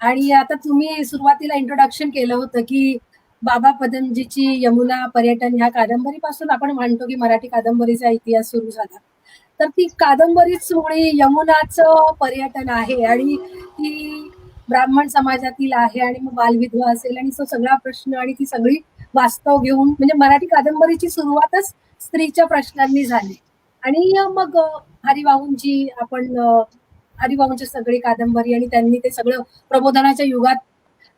आणि आता तुम्ही सुरुवातीला इंट्रोडक्शन केलं होतं की बाबा पदमजीची यमुना पर्यटन ह्या कादंबरीपासून आपण म्हणतो की मराठी कादंबरीचा इतिहास सुरू झाला. तर ती कादंबरीच मुळे यमुनाचं पर्यटन आहे आणि ती ब्राह्मण समाजातील आहे आणि मग बालविधवा असेल आणि तो सगळा प्रश्न आणि ती सगळी वास्तव घेऊन म्हणजे मराठी कादंबरीची सुरुवातच स्त्रीच्या प्रश्नांनी झाली. आणि मग हरिभाऊंची हरिभाऊंची सगळी कादंबरी आणि त्यांनी ते सगळं प्रबोधनाच्या युगात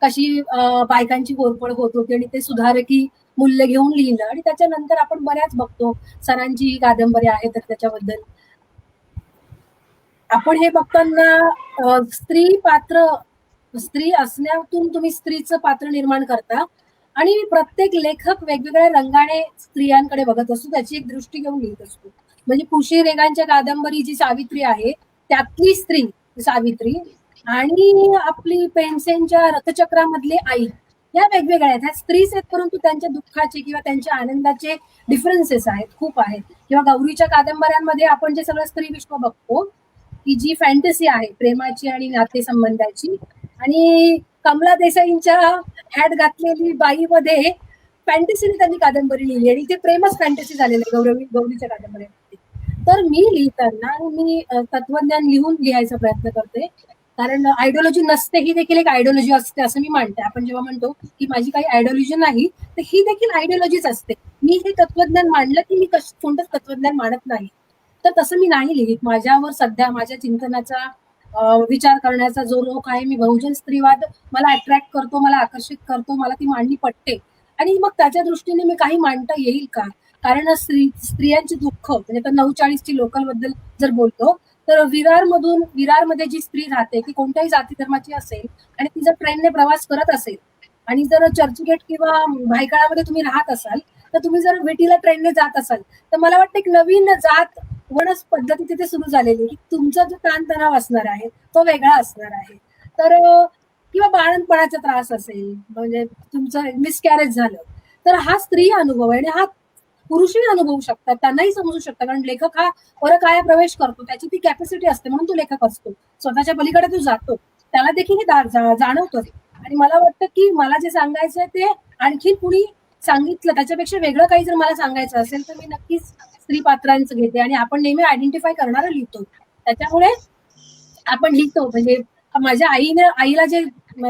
कशी बायकांची गोरपड होत होती आणि ते सुधारकी मूल्य घेऊन लिहिलं. आणि त्याच्यानंतर आपण बऱ्याच बघतो सरांची कादंबरी आहे तर त्याच्याबद्दल आपण हे बघताना स्त्री असण्यातून तुम्ही स्त्रीचं पात्र निर्माण करता आणि प्रत्येक लेखक वेगवेगळ्या रंगाने स्त्रियांकडे बघत असतो, त्याची एक दृष्टी घेऊन लिहित असतो. म्हणजे पुशी रेगांच्या कादंबरी जी सावित्री आहे त्यातली स्त्री सावित्री आणि आपली पेनसेनच्या रथचक्रामधली आई या वेगवेगळ्या आहेत. ह्या स्त्रीच आहेत परंतु त्यांच्या दुःखाचे किंवा त्यांच्या आनंदाचे डिफरन्सेस आहेत, खूप आहेत. किंवा गौरीच्या कादंबऱ्यांमध्ये आपण जे सगळं स्त्री विश्व बघतो की जी फॅन्टसी आहे प्रेमाची आणि नातेसंबंधाची, आणि कमला देसाईंच्या हॅट घातलेली बाईमध्ये फॅन्टसीने त्यांनी कादंबरी लिहिली आणि ते प्रेमच फॅन्टसी झालेलं आहे गौरीच्या कादंबऱ्यांमध्ये. तर मी लिहिताना मी तत्वज्ञान लिहायचा प्रयत्न करते, कारण आयडिओलॉजी नसते ही देखील एक आयडिओलॉजी असते असं मी मानते. आपण जेव्हा म्हणतो की माझी काही आयडिओलॉजी नाही तर ही देखील आयडिओलॉजीच असते. मी हे तत्वज्ञान मांडलं की मी कोणतंच तत्वज्ञान मानत नाही, तर तसं मी नाही लिहित. माझ्यावर सध्या माझ्या चिंतनाचा विचार करण्याचा जो लोक आहे, मी बहुजन स्त्रीवाद मला अट्रॅक्ट करतो, मला आकर्षित करतो, मला ती मांडणी पटते आणि मग त्याच्या दृष्टीने मी काही मांडता येईल का. कारण स्त्रियांचे दुःख म्हणजे आता 940 लोकल बद्दल जर बोलतो तर विरारमध्ये जी स्त्री राहते की कोणत्याही जाती धर्माची असेल आणि ती जर ट्रेनने प्रवास करत असेल आणि जर चर्चगेट किंवा भायखळामध्ये तुम्ही राहत असाल तर तुम्ही जर विटीला ट्रेनने जात असाल तर मला वाटतं एक नवीन जात वनस पद्धती तिथे सुरू झालेली की तुमचा जो ताणतणाव असणार आहे तो वेगळा असणार आहे. तर किंवा बाळंतपणाचा त्रास असेल म्हणजे तुमचं मिसकॅरेज झालं तर हा स्त्री अनुभव आहे आणि हा पुरुषही अनुभवू शकतात, त्यांनाही समजू शकतात. कारण लेखक हा परकाया प्रवेश करतो, त्याची ती कॅपॅसिटी असते म्हणून तो लेखक असतो, स्वतःच्या पलीकडे तो जातो, त्याला देखील हे जाणवतं. आणि मला वाटतं की मला जे सांगायचं ते आणखी कुणी सांगितलं त्याच्यापेक्षा वेगळं काही जर मला सांगायचं असेल तर मी नक्कीच स्त्री पात्रांचं घेते आणि आपण नेहमी आयडेंटिफाय करणारं लिहितो. त्याच्यामुळे आपण लिहितो म्हणजे माझ्या आईला जे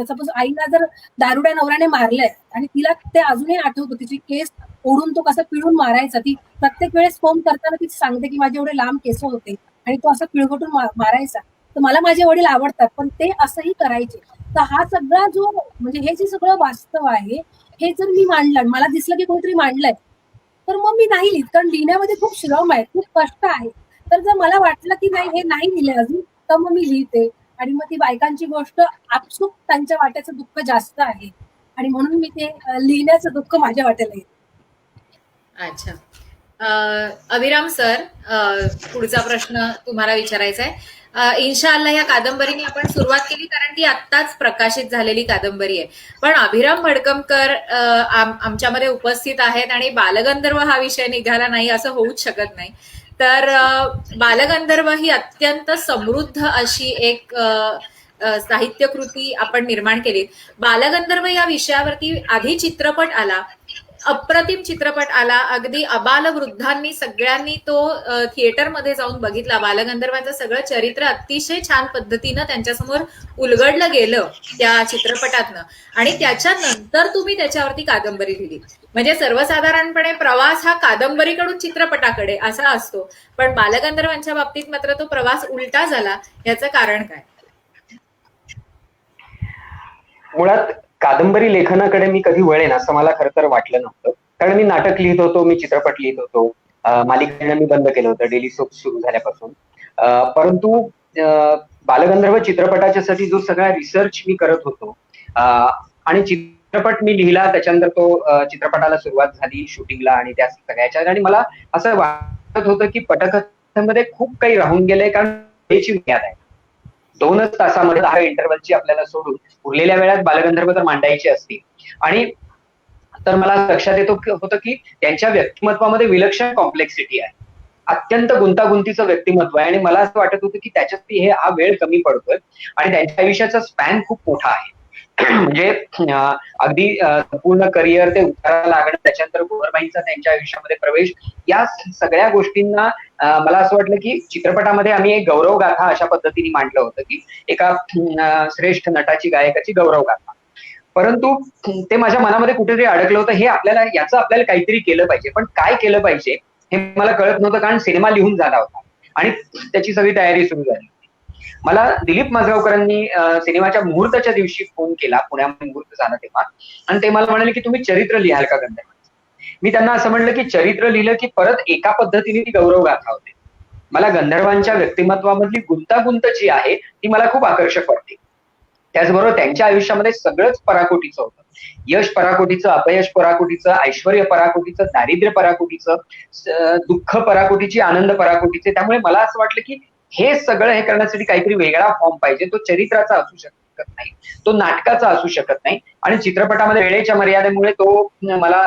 सपोज आईला जर दारुड्या नवऱ्याने मारलंय आणि तिला ते अजूनही आठवतं, तिची केस ओढून तो कसा पिळून मारायचा, ती प्रत्येक वेळेस फोन करताना ती सांगते की माझे एवढे लांब केस होते आणि तो असं पिळगटून मारायचा. तर मला माझे वडील आवडतात, पण ते असंही करायचे. तर हा सगळा जो म्हणजे हे जे सगळं वास्तव आहे, हे जर मी मांडलं आणि मला दिसलं की कोणीतरी मांडलंय, तर मग मी नाही लिहित. कारण लिहिण्यामध्ये खूप श्रम आहे, खूप कष्ट आहे. तर जर मला वाटलं की नाही हे नाही लिहिलंय अजून, तर मग मी लिहिते. आणि मग ती बायकांची गोष्ट आपसूक त्यांच्या वाट्याचं दुःख जास्त आहे आणि म्हणून मी ते लिहिण्याचं दुःख माझ्या वाट्याला येतं. अच्छा. अभिराम सर, पुढचा प्रश्न तुम्हाला विचारायचा आहे. इन्शाअल्लाह या कादंबरीने आपण सुरुवात केली कारण ती आत्ताच प्रकाशित झालेली कादंबरी आहे. पण अभिराम भडकमकर आमच्यामध्ये उपस्थित आहेत आणि बालगंधर्व हा विषय निघाला नाही असं होऊच शकत नाही. तर बालगंधर्व ही अत्यंत समृद्ध अशी एक साहित्यकृती आपण निर्माण केली. बालगंधर्व या विषयावरती आधी चित्रपट आला, अप्रतिम चित्रपट आला. अगदी अबालवृद्धांनी सगळ्यांनी तो थिएटरमध्ये जाऊन बघितला. बालगंधर्वांचं सगळं चरित्र अतिशय छान पद्धतीनं त्यांच्यासमोर उलगडलं गेलं त्या चित्रपटातनं. आणि त्याच्यानंतर तुम्ही त्याच्यावरती कादंबरी लिहिली. म्हणजे सर्वसाधारणपणे प्रवास हा कादंबरीकडून चित्रपटाकडे असा असतो, पण बालगंधर्वांच्या बाबतीत मात्र तो प्रवास उलटा झाला. याचं कारण काय? मुळात कादंबरी लेखनाकडे मी कधी वळेन असं मला खरं तर वाटलं नव्हतं. कारण मी नाटक लिहित होतो, मी चित्रपट लिहित होतो, मालिकांना मी बंद केलं होतं डेली सोप सुरू झाल्यापासून. परंतु बालगंधर्व चित्रपटाच्यासाठी जो सगळा रिसर्च मी करत होतो आणि चित्रपट मी लिहिला, त्याच्यानंतर तो चित्रपटाला सुरुवात झाली शूटिंगला आणि त्या सगळ्याच्या, आणि मला असं वाटत होतं की पटकथेमध्ये खूप काही राहून गेलंय, कारण वेळेची मर्यादा आहे. 2च तासामध्ये 10 इंटरव्हलची आपल्याला सोडून उरलेल्या वेळात बालगंधर्व तर मांडायची असते. आणि तर मला लक्षात येत होतं की त्यांच्या व्यक्तिमत्वामध्ये विलक्षण कॉम्प्लेक्सिटी आहे, अत्यंत गुंतागुंतीचं व्यक्तिमत्व आहे. आणि मला असं वाटत होतं की त्याच्यासाठी हा वेळ कमी पडतोय आणि त्यांच्या आयुष्याचा स्पॅन खूप मोठा आहे. म्हणजे अगदी पूर्ण करिअर ते उताराला लागणं, त्याच्यानंतर गोरबाईंचा त्यांच्या आयुष्यामध्ये प्रवेश, या सगळ्या गोष्टींना मला असं वाटलं की चित्रपटामध्ये आम्ही एक गौरव गाथा अशा पद्धतीने मांडलं होतं की एका श्रेष्ठ नटाची, गायकाची गौरव गाथा. परंतु ते माझ्या मनामध्ये कुठेतरी अडकलं होतं. हे याचं आपल्याला काहीतरी केलं पाहिजे, पण काय केलं पाहिजे हे मला कळत नव्हतं, कारण सिनेमा लिहून झाला होता आणि त्याची सगळी तयारी सुरू झाली. मला दिलीप माजगावकरांनी सिनेमाच्या मुहूर्ताच्या दिवशी फोन केला, पुण्यामध्ये मुहूर्त झाला तेव्हा, आणि ते मला म्हणाले की तुम्ही चरित्र लिहाल का गंधर्वांचं. मी त्यांना असं म्हणलं की चरित्र लिहिलं की परत एका पद्धतीने ती गौरव गाथा होते. मला गंधर्वांच्या व्यक्तिमत्वामधली गुंतागुंत जी आहे ती मला खूप आकर्षक वाटते. त्याचबरोबर त्यांच्या आयुष्यामध्ये सगळंच पराकोटीचं होतं. यश पराकोटीचं, अपयश पराकोटीचं, ऐश्वर्य पराकोटीचं, दारिद्र्य पराकोटीचं, दुःख पराकोटीची, आनंद पराकोटीचे. त्यामुळे मला असं वाटलं की हे सगळं हे करण्यासाठी काहीतरी वेगळा फॉर्म पाहिजे. तो चरित्राचा असू शकत नाही, तो नाटकाचा असू शकत नाही, आणि चित्रपटामध्ये वेळेच्या मर्यादेमुळे तो मला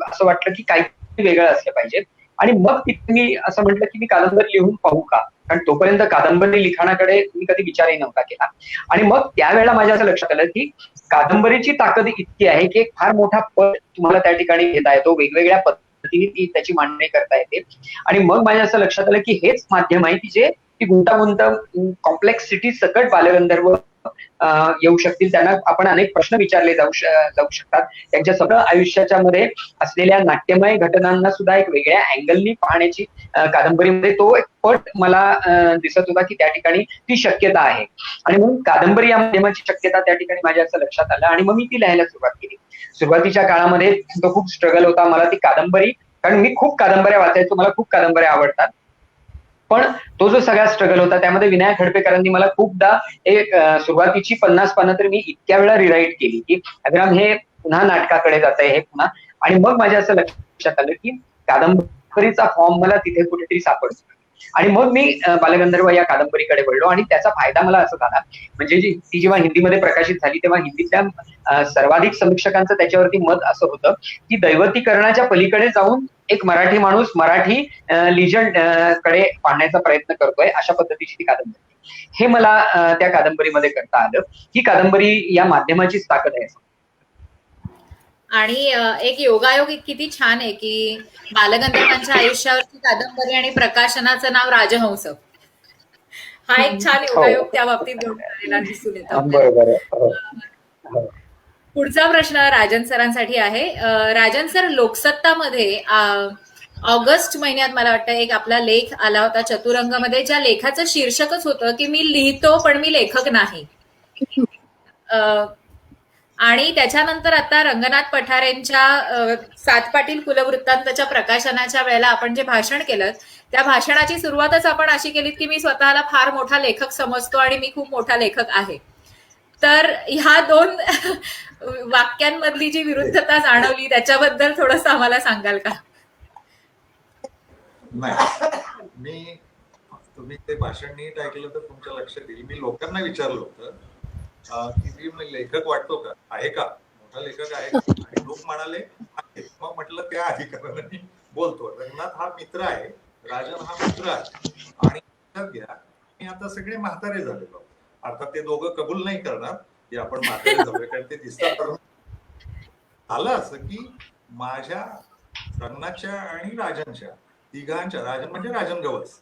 असं वाटलं की काहीतरी वेगळं असलं पाहिजे. आणि मग तिथे मी असं म्हटलं की मी कादंबरी लिहून पाहू का, कारण तोपर्यंत कादंबरी लिखाणाकडे मी कधी विचारही नव्हता केला. आणि मग त्यावेळेला माझ्या असं लक्षात आलं की कादंबरीची ताकद इतकी आहे की एक फार मोठा पद तुम्हाला त्या ठिकाणी घेता येतो, वेगवेगळ्या पद्धतीने ती त्याची मांडणी करता येते. आणि मग माझ्या असं लक्षात आलं की हेच माध्यम आहे की जे ती गुंतागुंत, कॉम्प्लेक्सिटी सकट बालगंधर्व येऊ शकतील. त्यांना आपण अनेक प्रश्न विचारले जाऊ शकतात. त्यांच्या सगळं आयुष्याच्या मध्ये असलेल्या नाट्यमय घटनांना सुद्धा एक वेगळ्या अँगलनी पाहण्याची कादंबरीमध्ये तो एक पट मला दिसत होता की त्या ठिकाणी ती शक्यता आहे. आणि म्हणून कादंबरी या माध्यमाची शक्यता त्या ठिकाणी माझ्या असं लक्षात आलं आणि मग मी ती लिहायला सुरुवात केली. सुरुवातीच्या काळामध्ये तो खूप स्ट्रगल होता मला ती कादंबरी, कारण मी खूप कादंबऱ्या वाचायचो, मला खूप कादंबऱ्या आवडतात. पण तो जो सगळा स्ट्रगल होता त्यामध्ये विनायक हडपेकरांनी मला खूपदा एक सुरुवातीची 50 पानं तर मी इतक्या वेळा रिराईट केली की अभिराम हे पुन्हा नाटकाकडे जात आहे, हे पुन्हा. आणि मग माझ्या असं लक्षात आलं की कादंबरीचा फॉर्म मला तिथे कुठेतरी सापडतो. आणि मग मी बालगंधर्व या कादंबरीकडे वळलो आणि त्याचा फायदा मला असा झाला, म्हणजे ती जेव्हा हिंदीमध्ये प्रकाशित झाली तेव्हा हिंदीतल्या सर्वाधिक समीक्षकांचं त्याच्यावरती मत असं होतं की दैवतीकरणाच्या पलीकडे जाऊन एक मराठी माणूस मराठी लिजंड कडे पाहण्याचा प्रयत्न करतोय, अशा पद्धतीची ती कादंबरी. हे मला त्या कादंबरीमध्ये करता आलं. ही कादंबरी या माध्यमाचीच ताकद आहे. आणि एक योगायोग किती छान आहे की बालगंधर्वांच्या आयुष्यावरची कादंबरी आणि प्रकाशनाचं नाव राजहंस. हा एक छान योगायोग त्या बाबतीत घडून आलेला दिसून येतो. बरोबर. पुढचा प्रश्न राजन सरांसाठी आहे. राजन सर, लोकसत्तामध्ये ऑगस्ट महिन्यात मला वाटतं एक आपला लेख आला होता चतुरंगमध्ये, ज्या लेखाचं शीर्षकच होतं की मी लिहितो पण मी लेखक नाही. आणि त्याच्यानंतर आता रंगनाथ पठारेंच्या सात पाटील कुलवृत्तांतच्या प्रकाशनाच्या वेळेला आपण जे भाषण केलं, त्या भाषणाची सुरुवातच आपण अशी केलीत की मी स्वतःला फार मोठा लेखक समजतो आणि मी खूप मोठा लेखक आहे. तर ह्या दोन वाक्यांमधली जी विरुद्धता जाणवली त्याच्याबद्दल थोडंसं आम्हाला सांगाल का? नाही, मी तुम्ही ते भाषण नीट ऐकलं तर तुमच्या लक्षात येईल. मी लोकांना विचारलं होतं की मी लेखक वाटतो का, आहे का, मोठा लेखक आहे का, आणि लोक म्हणाले आहे. मग म्हटलं त्या अधिकाराने बोलतो. रंगनाथ हा मित्र आहे, राजन हा मित्र आहे, आणि लक्षात घ्या मी आता सगळे म्हातारे झालेलो. अर्थात ते दोघं कबूल नाही करणार की आपण म्हातारे झालोय, कारण ते दिसतात. आलं असं की माझ्या रंगनाथच्या आणि राजनच्या तिघांच्या, राजन म्हणजे राजन गवस,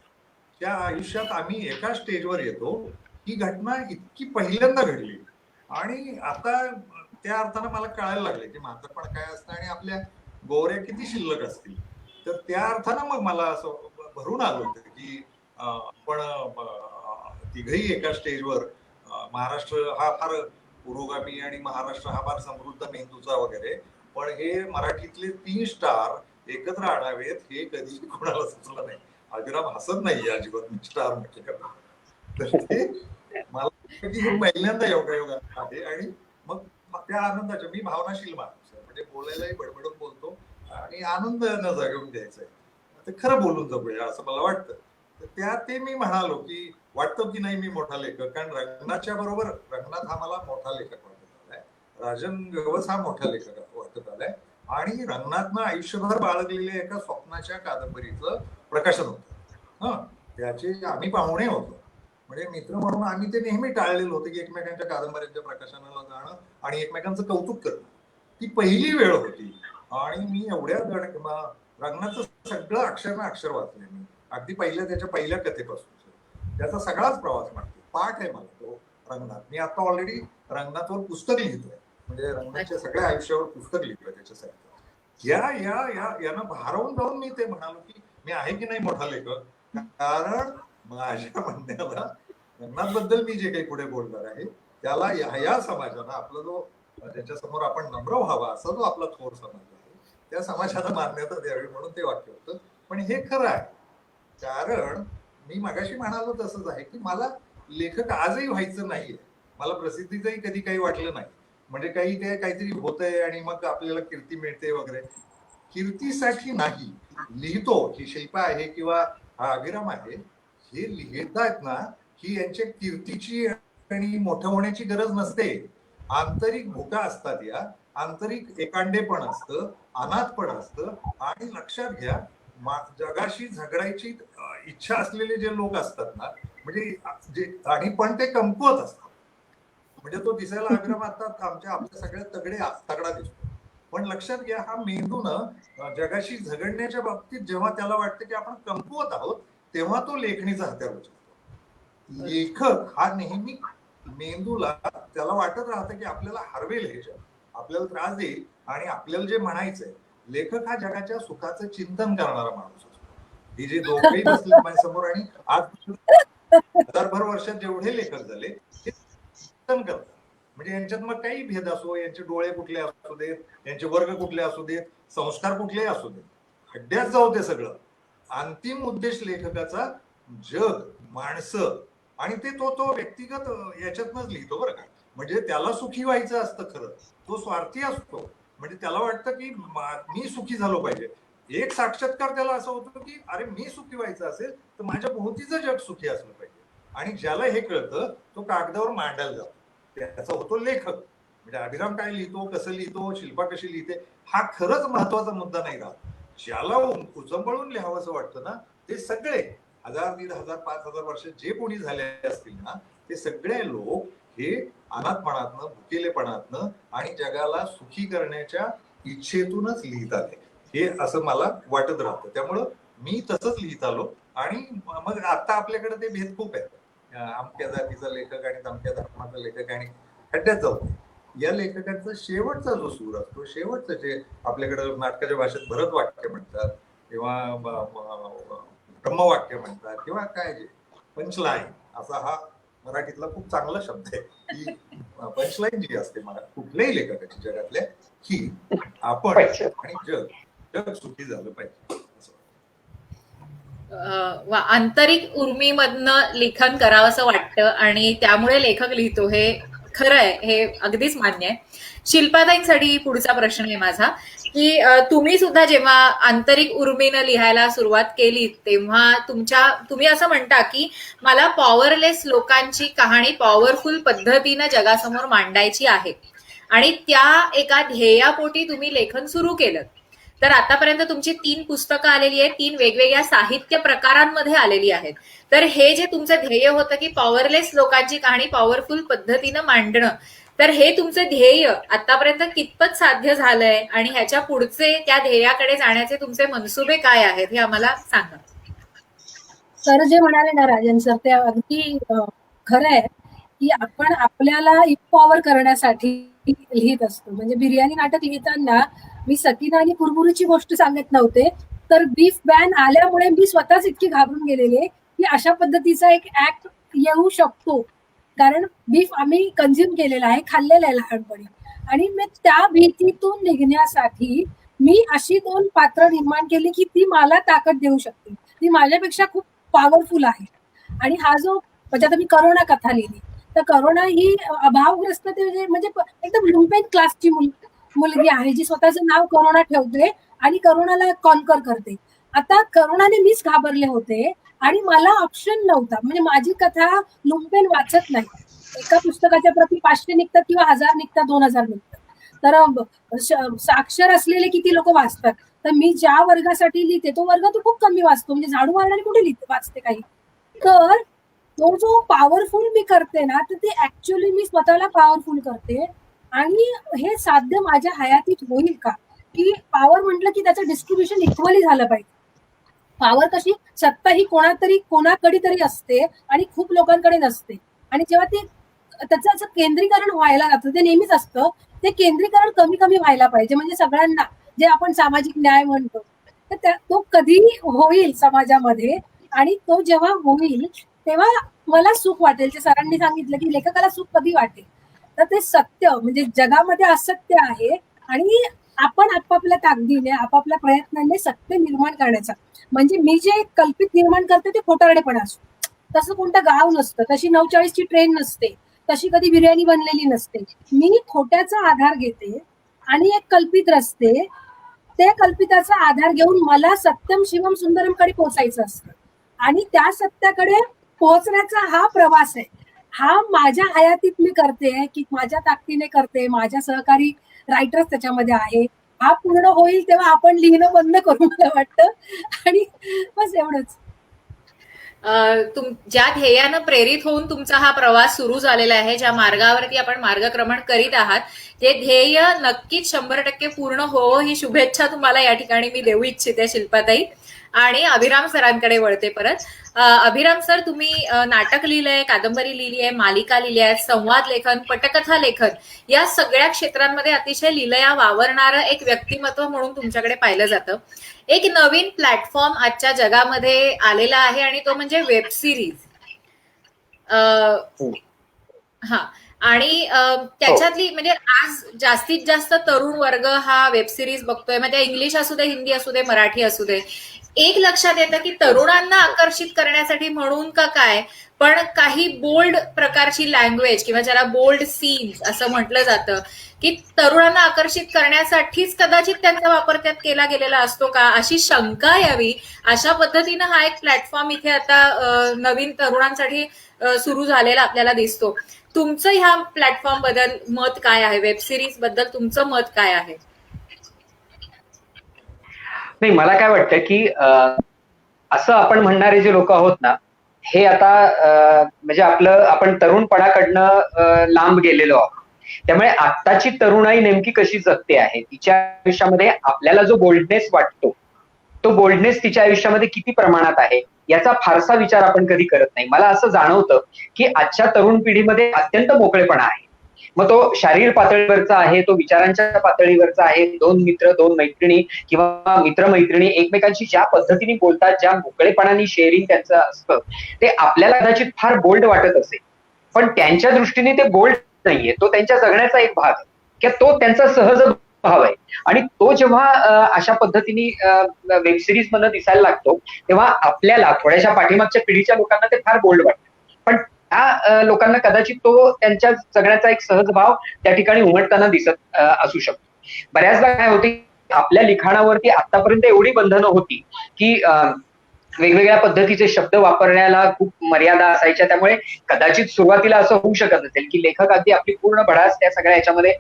त्या आयुष्यात आम्ही एका स्टेजवर येतो. ही घटना इतकी पहिल्यांदा घडली, आणि आता त्या अर्थानं मला कळायला लागले की म्हातारपण काय असतं आणि आपल्या गोऱ्या किती शिल्लक असतील. तर त्या अर्थानं मग मला असं भरून आलं होतं की आपण तिघही एका स्टेजवर, महाराष्ट्र हा फार पुरोगामी आणि महाराष्ट्र हा फार समृद्ध मेंदूचा वगैरे, पण हे मराठीतले 3 स्टार एकत्र आणावेत हे कधी कोणाला सुचलं नाही. अभिराम हसत नाही अजिबात मी स्टार म्हटलं का. तर ते मला की हे पहिल्यांदा योगायोग आहे, आणि मग त्या आनंदाच्या, मी भावनाशील माणूस आहे, म्हणजे बोलायलाही बडबडून बोलतो आणि आनंद न जागवून द्यायचा आहे, ते खरं बोलून जगूया असं मला वाटतं. तर त्या ते मी म्हणालो की वाटतं की नाही मी मोठा लेखक, कारण रंगनाथच्या बरोबर रंगनाथ हा मला मोठा लेखक वाटत आलाय, राजन गवस हा मोठा लेखक वाटत आलाय, आणि रंगनाथनं आयुष्यभर बाळगलेल्या एका स्वप्नाच्या कादंबरीचं प्रकाशन होतं. त्याचे आम्ही पाहुणे होतो, म्हणजे मित्र म्हणून आम्ही ते नेहमी टाळलेलं होतं की एकमेकांच्या कादंबऱ्यांच्या प्रकाशनाला जाणं आणि एकमेकांचं कौतुक करणं. ती पहिली वेळ होती, आणि मी एवढ्या रंगनाथचं सगळं अक्षर ना अक्षर वाचले मी, अगदी त्याच्या पहिल्या कथेपासून त्याचा सगळाच प्रवास मागतो, पाठ आहे मला तो रंगनाथ. मी आता ऑलरेडी रंगनाथवर पुस्तक लिहितोय, म्हणजे रंगनाथच्या सगळ्या आयुष्यावर पुस्तक लिहितोय त्याच्यासाठी. यानं भारावून जाऊन मी ते म्हणालो की मी आहे की नाही मोठा लेखक, कारण माझ्या म्हणण्याला रंगनाथ बद्दल मी जे काही पुढे बोलणार आहे त्याला या समाजानं, आपला जो त्याच्या समोर आपण नम्र व्हावा असा जो आपला थोर समाज आहे, त्या समाजाला मान्यता द्यावी म्हणून ते वाक्य होतं. पण हे खरं आहे, कारण मी मगाशी म्हणालो तसंच आहे की मला लेखक आजही व्हायचं नाहीये. मला प्रसिद्धीचंही कधी काही वाटलं नाही, म्हणजे काहीतरी होतंय आणि मग आपल्याला कीर्ती मिळते वगैरे. कीर्तीसाठी नाही लिहितो, ही शिल्पा आहे किंवा हा अभिराम आहे, हे लिहितात ना, ही यांच्या कीर्तीची आणि मोठं होण्याची गरज नसते. आंतरिक भूका असतात, या आंतरिक एकांडेपण असतं, अनाथपण असतं, आणि लक्षात घ्या जगाशी झगडायची इच्छा असलेले जे लोक असतात ना, म्हणजे जे, आणि पण ते कमकुवत असतात. म्हणजे तो दिसायला अभिराम आता आपल्या सगळ्यात तगडा दिसतो, पण लक्षात घ्या हा मेंदूनं जगाशी झगडण्याच्या बाबतीत जेव्हा त्याला वाटतं की आपण कमकुवत आहोत, तेव्हा तो लेखणीचा हत्यार उचलतो. लेखक हा नेहमी मेंदूला त्याला वाटत राहतं की आपल्याला हरवेल हे जग, आपल्याला त्रास देईल, आणि आपल्याला जे म्हणायचंय, लेखक हा जगाच्या सुखाचं चिंतन करणारा माणूस असतो. हे जे दोघेही बसले माझ्यासमोर, आणि आज हजारभर वर्षात जेवढे लेखक झाले ते चिंतन करतात, म्हणजे यांच्यात मग काही भेद असो, यांचे डोळे कुठले असू देत, यांचे वर्ग कुठले असू देत, संस्कार कुठलेही असू देत, खड्ड्यात जाऊ ते सगळं, अंतिम उद्देश लेखकाचा जग, माणसं, आणि ते तो व्यक्तिगत याच्यातनच लिहितो बरं का. म्हणजे त्याला सुखी व्हायचं असतं खरं, तो स्वार्थी असतो, म्हणजे त्याला वाटतं की मी सुखी झालो पाहिजे. एक साक्षात्कार त्याला असं होतं की अरे मी सुखी व्हायचं असेल तर माझ्या भोवतीचं जग सुखी असलं पाहिजे, आणि ज्याला हे कळतं तो कागदावर मांडायला जातो, त्याचा होतो लेखक. म्हणजे अभिराम काय लिहितो, कसं लिहितो, शिल्पा कशी लिहिते, हा खरंच महत्वाचा मुद्दा नाही राहत. ज्याला उचंबळून लिहावं असं वाटतं ना, ते सगळे 1000, 1500, 5000 वर्ष जे कोणी झाले असतील ना, ते सगळे लोक हे अनाथपणातनं, भुकेलेपणातनं आणि जगाला सुखी करण्याच्या इच्छेतूनच लिहित आले, हे असं मला वाटत राहतं. त्यामुळं मी तसंच लिहित आलो, आणि मग आता आपल्याकडे ते भेद खूप आहेत, अमक्या जातीचा लेखक आणि तमक्या धर्माचा लेखक, आणि खड्ड्यात जाऊ. या लेखकाचा शेवटचा जो सूर असतो, शेवटचं जे आपल्याकडे नाटकाच्या भाषेत भरत वाक्य म्हणतात, किंवा ब्रह्मवाक्य म्हणतात किंवा काय जे पंचलाईन असा हा मराठीतला खूप चांगला शब्द आहे की पंचलाईन जी असते कुठल्याही लेखकाची जगातल्या की आपण आणि जग सुखी झालं पाहिजे. आंतरिक उर्मीमधनं लेखन करावं असं वाटतं आणि त्यामुळे लेखक लिहितो, हे खरं आहे, हे अगदीच मान्य आहे. शिल्पाताईंसाठी पुढचा प्रश्न आहे माझा की तुम्ही सुद्धा जेव्हा आंतरिक उर्मीनं लिहायला सुरुवात केली तेव्हा तुम्ही असं म्हणता की मला पॉवरलेस लोकांची कहाणी पॉवरफुल पद्धतीनं जगासमोर मांडायची आहे आणि त्या एका ध्येयापोटी तुम्ही लेखन सुरू केलं. तर आतापर्यंत तुमची 3 पुस्तकं आलेली आहेत, 3 वेगवेगळ्या साहित्य प्रकारांमध्ये आलेली आहेत. तर हे जे तुमचं ध्येय होतं की पॉवरलेस लोकांची कहाणी पॉवरफुल पद्धतीनं मांडणं, तर हे तुमचं ध्येय आतापर्यंत कितपत साध्य झालंय आणि ह्याच्या पुढचे त्या ध्येयाकडे जाण्याचे तुमचे मनसुबे काय आहेत हे आम्हाला सांगा. सर जे म्हणाले ना राजन सर, ते अगदी खरं आहे की आपण आपल्याला इम्पॉवर करण्यासाठी लिहित असतो. म्हणजे बिर्याणी नाटक लिहिताना मी सकीना आणि कुरबुरीची गोष्ट सांगत नव्हते, तर बीफ बॅन आल्यामुळे मी स्वतःच इतकी घाबरून गेलेले की अशा पद्धतीचा एक ऍक्ट येऊ शकतो, कारण बीफ आम्ही कंझ्युम केलेला आहे, खाल्लेलं आहे लहानपणी. आणि मी त्या भीतीतून निघण्यासाठी मी अशी 2 पात्र निर्माण केली की ती मला ताकद देऊ शकते, ती माझ्यापेक्षा खूप पॉवरफुल आहे. आणि हा जो म्हणजे आता मी करोना कथा लिहिली, तर करोना ही अभावग्रस्त म्हणजे एकदम लुम्पेन क्लासची मुलगी आहे जी स्वतःचं नाव करोना ठेवते आणि करोनाला कॉन्कर करते. आता करोनाने मीच घाबरले होते आणि मला ऑप्शन नव्हता. म्हणजे माझी कथा लुम्पेन वाचत नाही. एका पुस्तकाच्या प्रती 500 निघतात किंवा 1000 निघतात, 2000 निघतात. तर साक्षर असलेले किती लोक वाचतात. तर मी ज्या वर्गासाठी लिहिते तो वर्ग तो खूप कमी वाचतो. म्हणजे झाडू मारणारी कुठे लिहिते वाचते काही. तर तो जो पॉवरफुल मी करते ना, तर ते ऍक्च्युअली मी स्वतःला पॉवरफुल करते. आणि हे साध्य माझ्या हयातीत होईल का, की पॉवर म्हटलं की त्याचं डिस्ट्रीब्युशन इक्वली झालं पाहिजे. पॉवर कशी, सत्ता ही कोणाकडे तरी असते आणि खूप लोकांकडे नसते. आणि जेव्हा ते त्याचं असं केंद्रीकरण व्हायला लागतं, ते नेहमीच असतं, ते केंद्रीकरण कमी कमी व्हायला पाहिजे. म्हणजे सगळ्यांना जे आपण सामाजिक न्याय म्हणतो, तर तो कधी होईल समाजामध्ये. आणि तो जेव्हा होईल तेव्हा मला सुख वाटेल. जे सरांनी सांगितलं की लेखकाला सुख कधी वाटेल, तर ते सत्य म्हणजे जगामध्ये असत्य आहे आणि आपण आपापल्या ताकदीने आपापल्या प्रयत्नाने सत्य निर्माण करण्याचा. म्हणजे मी जे कल्पित निर्माण करते ते खोटारडेपणा असतो. तसं कोणतं गाव नसतं, तशी 9:40 ची ट्रेन नसते, तशी कधी बिर्याणी बनलेली नसते. मी खोट्याचा आधार घेते आणि एक कल्पित रस्ते, त्या कल्पिताचा आधार घेऊन मला सत्यम शिवम सुंदरम कडे पोहोचायचं असतं. आणि त्या सत्याकडे पोहोचण्याचा हा प्रवास आहे. हा माझ्या हयातीत मी करते की माझ्या ताकदीने करते, माझ्या सहकारी रायटर्स त्याच्यामध्ये आहे. हा पूर्ण होईल तेव्हा आपण लिहिणं बंद करू मला वाटतं. आणि बस एवढंच. ज्या ध्येयानं प्रेरित होऊन तुमचा हा प्रवास सुरू झालेला आहे, ज्या मार्गावरती आपण मार्गक्रमण करीत आहात, ते ध्येय नक्कीच 100% पूर्ण हो ही शुभेच्छा तुम्हाला या ठिकाणी मी देऊ इच्छिते शिल्पाताई. आणि अभिराम सरांकडे वळते परत. अभिराम सर, तुम्ही नाटक लिहिलंय, कादंबरी लिहिली आहे, मालिका लिहिली आहे, संवाद लेखन, पटकथा लेखन या सगळ्या क्षेत्रांमध्ये अतिशय लिलया वावरणारं एक व्यक्तिमत्व म्हणून तुमच्याकडे पाहिलं जातं. एक नवीन प्लॅटफॉर्म आजच्या जगामध्ये आलेला आहे आणि तो म्हणजे वेब सिरीज. हा, आणि त्याच्यातली म्हणजे आज जास्तीत जास्त तरुण वर्ग हा वेब सिरीज बघतोय. म्हणजे इंग्लिश असू दे, हिंदी असू दे, मराठी असू दे. एक लक्षात येतं की तरुणांना आकर्षित करण्यासाठी म्हणून का काय, पण काही बोल्ड प्रकारची लँग्वेज किंवा ज्याला बोल्ड सीन्स असं म्हटलं जातं की तरुणांना आकर्षित करण्यासाठीच कदाचित त्यांचा वापर त्यात केला गेलेला असतो का, अशी शंका यावी. अशा पद्धतीनं हा एक प्लॅटफॉर्म इथे आता नवीन तरुणांसाठी सुरू झालेला आपल्याला दिसतो. तुमचं ह्या प्लॅटफॉर्म बद्दल मत काय आहे? वेब सिरीज बद्दल तुमचं मत काय आहे? नाही, मला काय वाटतं की असं आपण म्हणणारे जे लोक आहोत ना, हे आता म्हणजे आपण तरुणपणाकडनं लांब गेलेलो आहोत. त्यामुळे आत्ताची तरुणाई नेमकी कशी जगते आहे, तिच्या आयुष्यामध्ये आपल्याला जो बोल्डनेस वाटतो, तो बोल्डनेस तिच्या आयुष्यामध्ये किती प्रमाणात आहे याचा फारसा विचार आपण कधी करत नाही. मला असं जाणवतं की आजच्या तरुण पिढीमध्ये अत्यंत मोकळेपणा आहे. मग तो शारीर पातळीवरचा आहे, तो विचारांच्या पातळीवरचा आहे, दोन मित्र, दोन मैत्रिणी किंवा मित्रमैत्रिणी एकमेकांशी ज्या पद्धतीने बोलतात, ज्या मोकळेपणाने शेअरिंग त्यांचं असतं, ते आपल्याला कदाचित फार बोल्ड वाटत असेल, पण त्यांच्या दृष्टीने ते बोल्ड नाहीये, तो त्यांच्या जगण्याचा एक भाग आहे किंवा तो त्यांचा सहज भाव आहे. आणि तो जेव्हा अशा पद्धतीने वेब सिरीज मध्ये दिसायला लागतो, तेव्हा आपल्याला थोड्याशा पाठीमागच्या पिढीच्या लोकांना ते फार बोल्ड वाटतं, पण त्या लोकांना कदाचित तो त्यांच्या जगण्याचा एक सहज भाव त्या ठिकाणी उमटताना दिसत असू शकतो. बऱ्याचदा काय होते, आपल्या लिखाणावरती आतापर्यंत एवढी बंधनं होती की वेगवेगळ्या पद्धतीचे शब्द वापरण्याला खूप मर्यादा असायच्या, त्यामुळे कदाचित सुरुवातीला असं होऊ शकत असेल की लेखक अगदी आपली पूर्ण भडास त्या सगळ्या याच्यामध्ये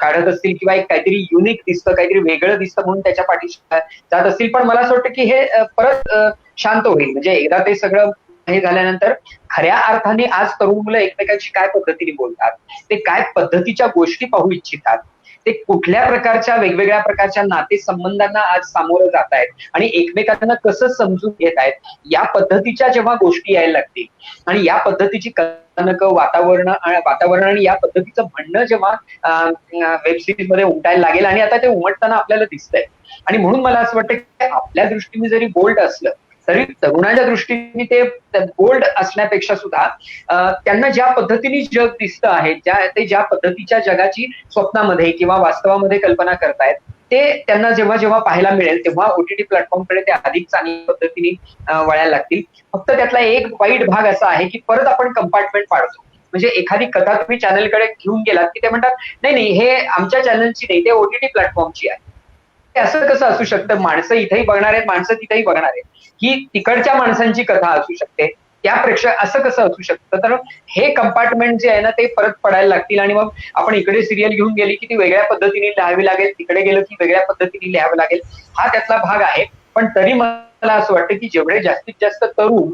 काढत असतील किंवा एक काहीतरी युनिक दिसतं, काहीतरी वेगळं दिसतं म्हणून त्याच्या पाठीशी जात असतील. पण मला असं वाटतं की हे परत शांत होईल, म्हणजे एकदा ते सगळं हे झाल्यानंतर खऱ्या अर्थाने आज तरुण मुलं एकमेकांशी काय पद्धतीने बोलतात, ते काय पद्धतीच्या गोष्टी पाहू इच्छितात, ते कुठल्या प्रकारच्या वेगवेगळ्या प्रकारच्या नातेसंबंधांना आज सामोरं जात आहेत आणि एकमेकांना कसं समजून घेत आहेत, या पद्धतीच्या जेव्हा गोष्टी यायला लागतील आणि या पद्धतीची कथानक वातावरण आणि या पद्धतीचं म्हणणं जेव्हा वेब सिरीज मध्ये उमटायला लागेल, आणि आता ते उमटताना आपल्याला दिसतंय. आणि म्हणून मला असं वाटतं की आपल्या दृष्टीने जरी बोल्ड असलं तरी तरुणाच्या दृष्टीने ते बोल्ड असण्यापेक्षा सुद्धा त्यांना ज्या पद्धतीने जग दिसतं आहे, ते ज्या पद्धतीच्या जगाची स्वप्नामध्ये किंवा वास्तवामध्ये कल्पना करतायत, ते त्यांना जेव्हा जेव्हा पाहायला मिळेल तेव्हा ओटीटी प्लॅटफॉर्मकडे ते अधिक चांगल्या पद्धतीने वळायला लागतील. फक्त त्यातला एक वाईट भाग असा आहे की परत आपण कंपार्टमेंट पाडतो. म्हणजे एखादी कथा तुम्ही चॅनलकडे घेऊन गेलात की ते म्हणतात नाही नाही, हे आमच्या चॅनलची नाही, ते ओटीटी प्लॅटफॉर्मची आहे. असं कसं असू शकतं? माणसं इथेही बघणार आहेत, माणसं तिथेही बघणार आहेत, ही तिकडच्या माणसांची कथा असू शकते, त्या प्रेक्षक असं कसं असू शकतं? तर हे कंपार्टमेंट जे आहे ना, ते परत पडायला लागतील आणि मग आपण इकडे सिरियल घेऊन गेली की ती वेगळ्या पद्धतीने लिहावी लागेल, तिकडे गेलं की वेगळ्या पद्धतीने लिहावं लागेल. हा त्यातला भाग आहे. पण तरी मला असं वाटतं की जेवढे जास्तीत जास्त तरुण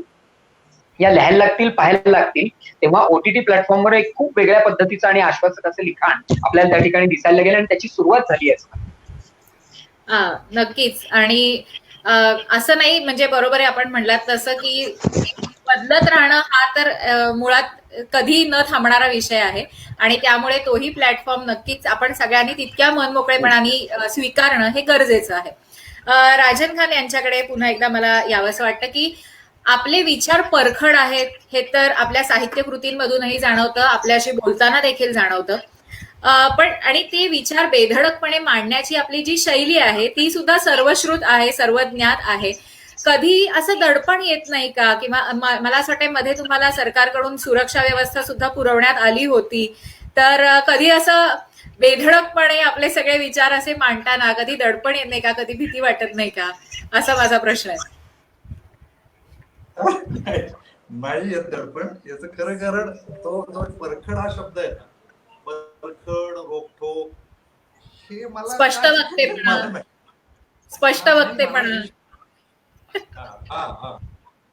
या लिहायला लागतील, पाहायला लागतील, तेव्हा ओटीटी प्लॅटफॉर्मवर एक खूप वेगळ्या पद्धतीचं आणि आश्वासक असं लिखाण आपल्याला त्या ठिकाणी दिसायला लागेल आणि त्याची सुरुवात झाली आहे. नक्कीच. आणि असं नाही, म्हणजे बरोबर आहे आपण म्हणलात तसं की बदलत राहणं हा तर मुळात कधी न थांबणारा विषय आहे, आणि त्यामुळे तोही प्लॅटफॉर्म नक्कीच आपण सगळ्यांनी तितक्या मनमोकळेपणाने स्वीकारणं हे गरजेचं आहे. राजन खान यांच्याकडे पुन्हा एकदा मला यावंसं वाटतं की आपले विचार परखड आहेत हे तर आपल्या साहित्य कृतींमधूनही जाणवतं, आपल्याशी बोलताना देखील जाणवतं. पण आणि ते विचार बेधडकपणे मांडण्याची आपली जी शैली आहे ती सुद्धा सर्वश्रुत आहे, सर्वज्ञात आहे. कधी असं दडपण येत नाही का? किंवा मला असं वाटतं मध्ये तुम्हाला सरकारकडून सुरक्षा व्यवस्था सुद्धा पुरवण्यात आली होती, तर कधी असं बेधडकपणे आपले सगळे विचार असे मांडताना कधी दडपण येत नाही का? कधी भीती वाटत नाही का? असा माझा प्रश्न आहे. नाही येत दडपण, याचं खरं कारण तो परखड हा शब्द आहे ना, परखड, रोखोक, हे मला स्पष्ट वक्तेपणा, स्पष्ट वक्तेपणा.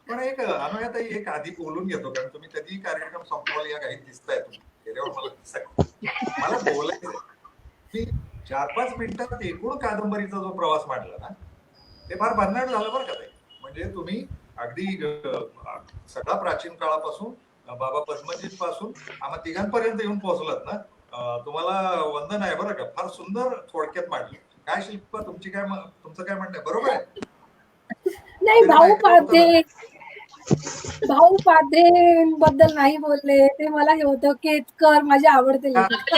पण एक अनुयाताई एक आधी बोलून घेतो, कारण तुम्ही कधी कार्यक्रम संपवाल या काही दिसताय मला बोलायचं. मी 4-5 मिनिटात एकूण कादंबरीचा जो प्रवास मांडला ना, ते फार भन्नाट झालं बरं का ताई. म्हणजे तुम्ही अगदी सगळा प्राचीन काळापासून बाबा पद्मजीत पासून आम्हा तिघांपर्यंत येऊन पोहोचलात ना, तुम्हाला वंदन आहे बरं का. फार सुंदर थोडक्यात मांडलं. काय शिल्पा, तुमचं काय म्हणणं आहे? बरोबर आहे? नाही, भाऊ बद्दल नाही बोलले ते. मला हे होतं केतकर माझे आवडते लेखक.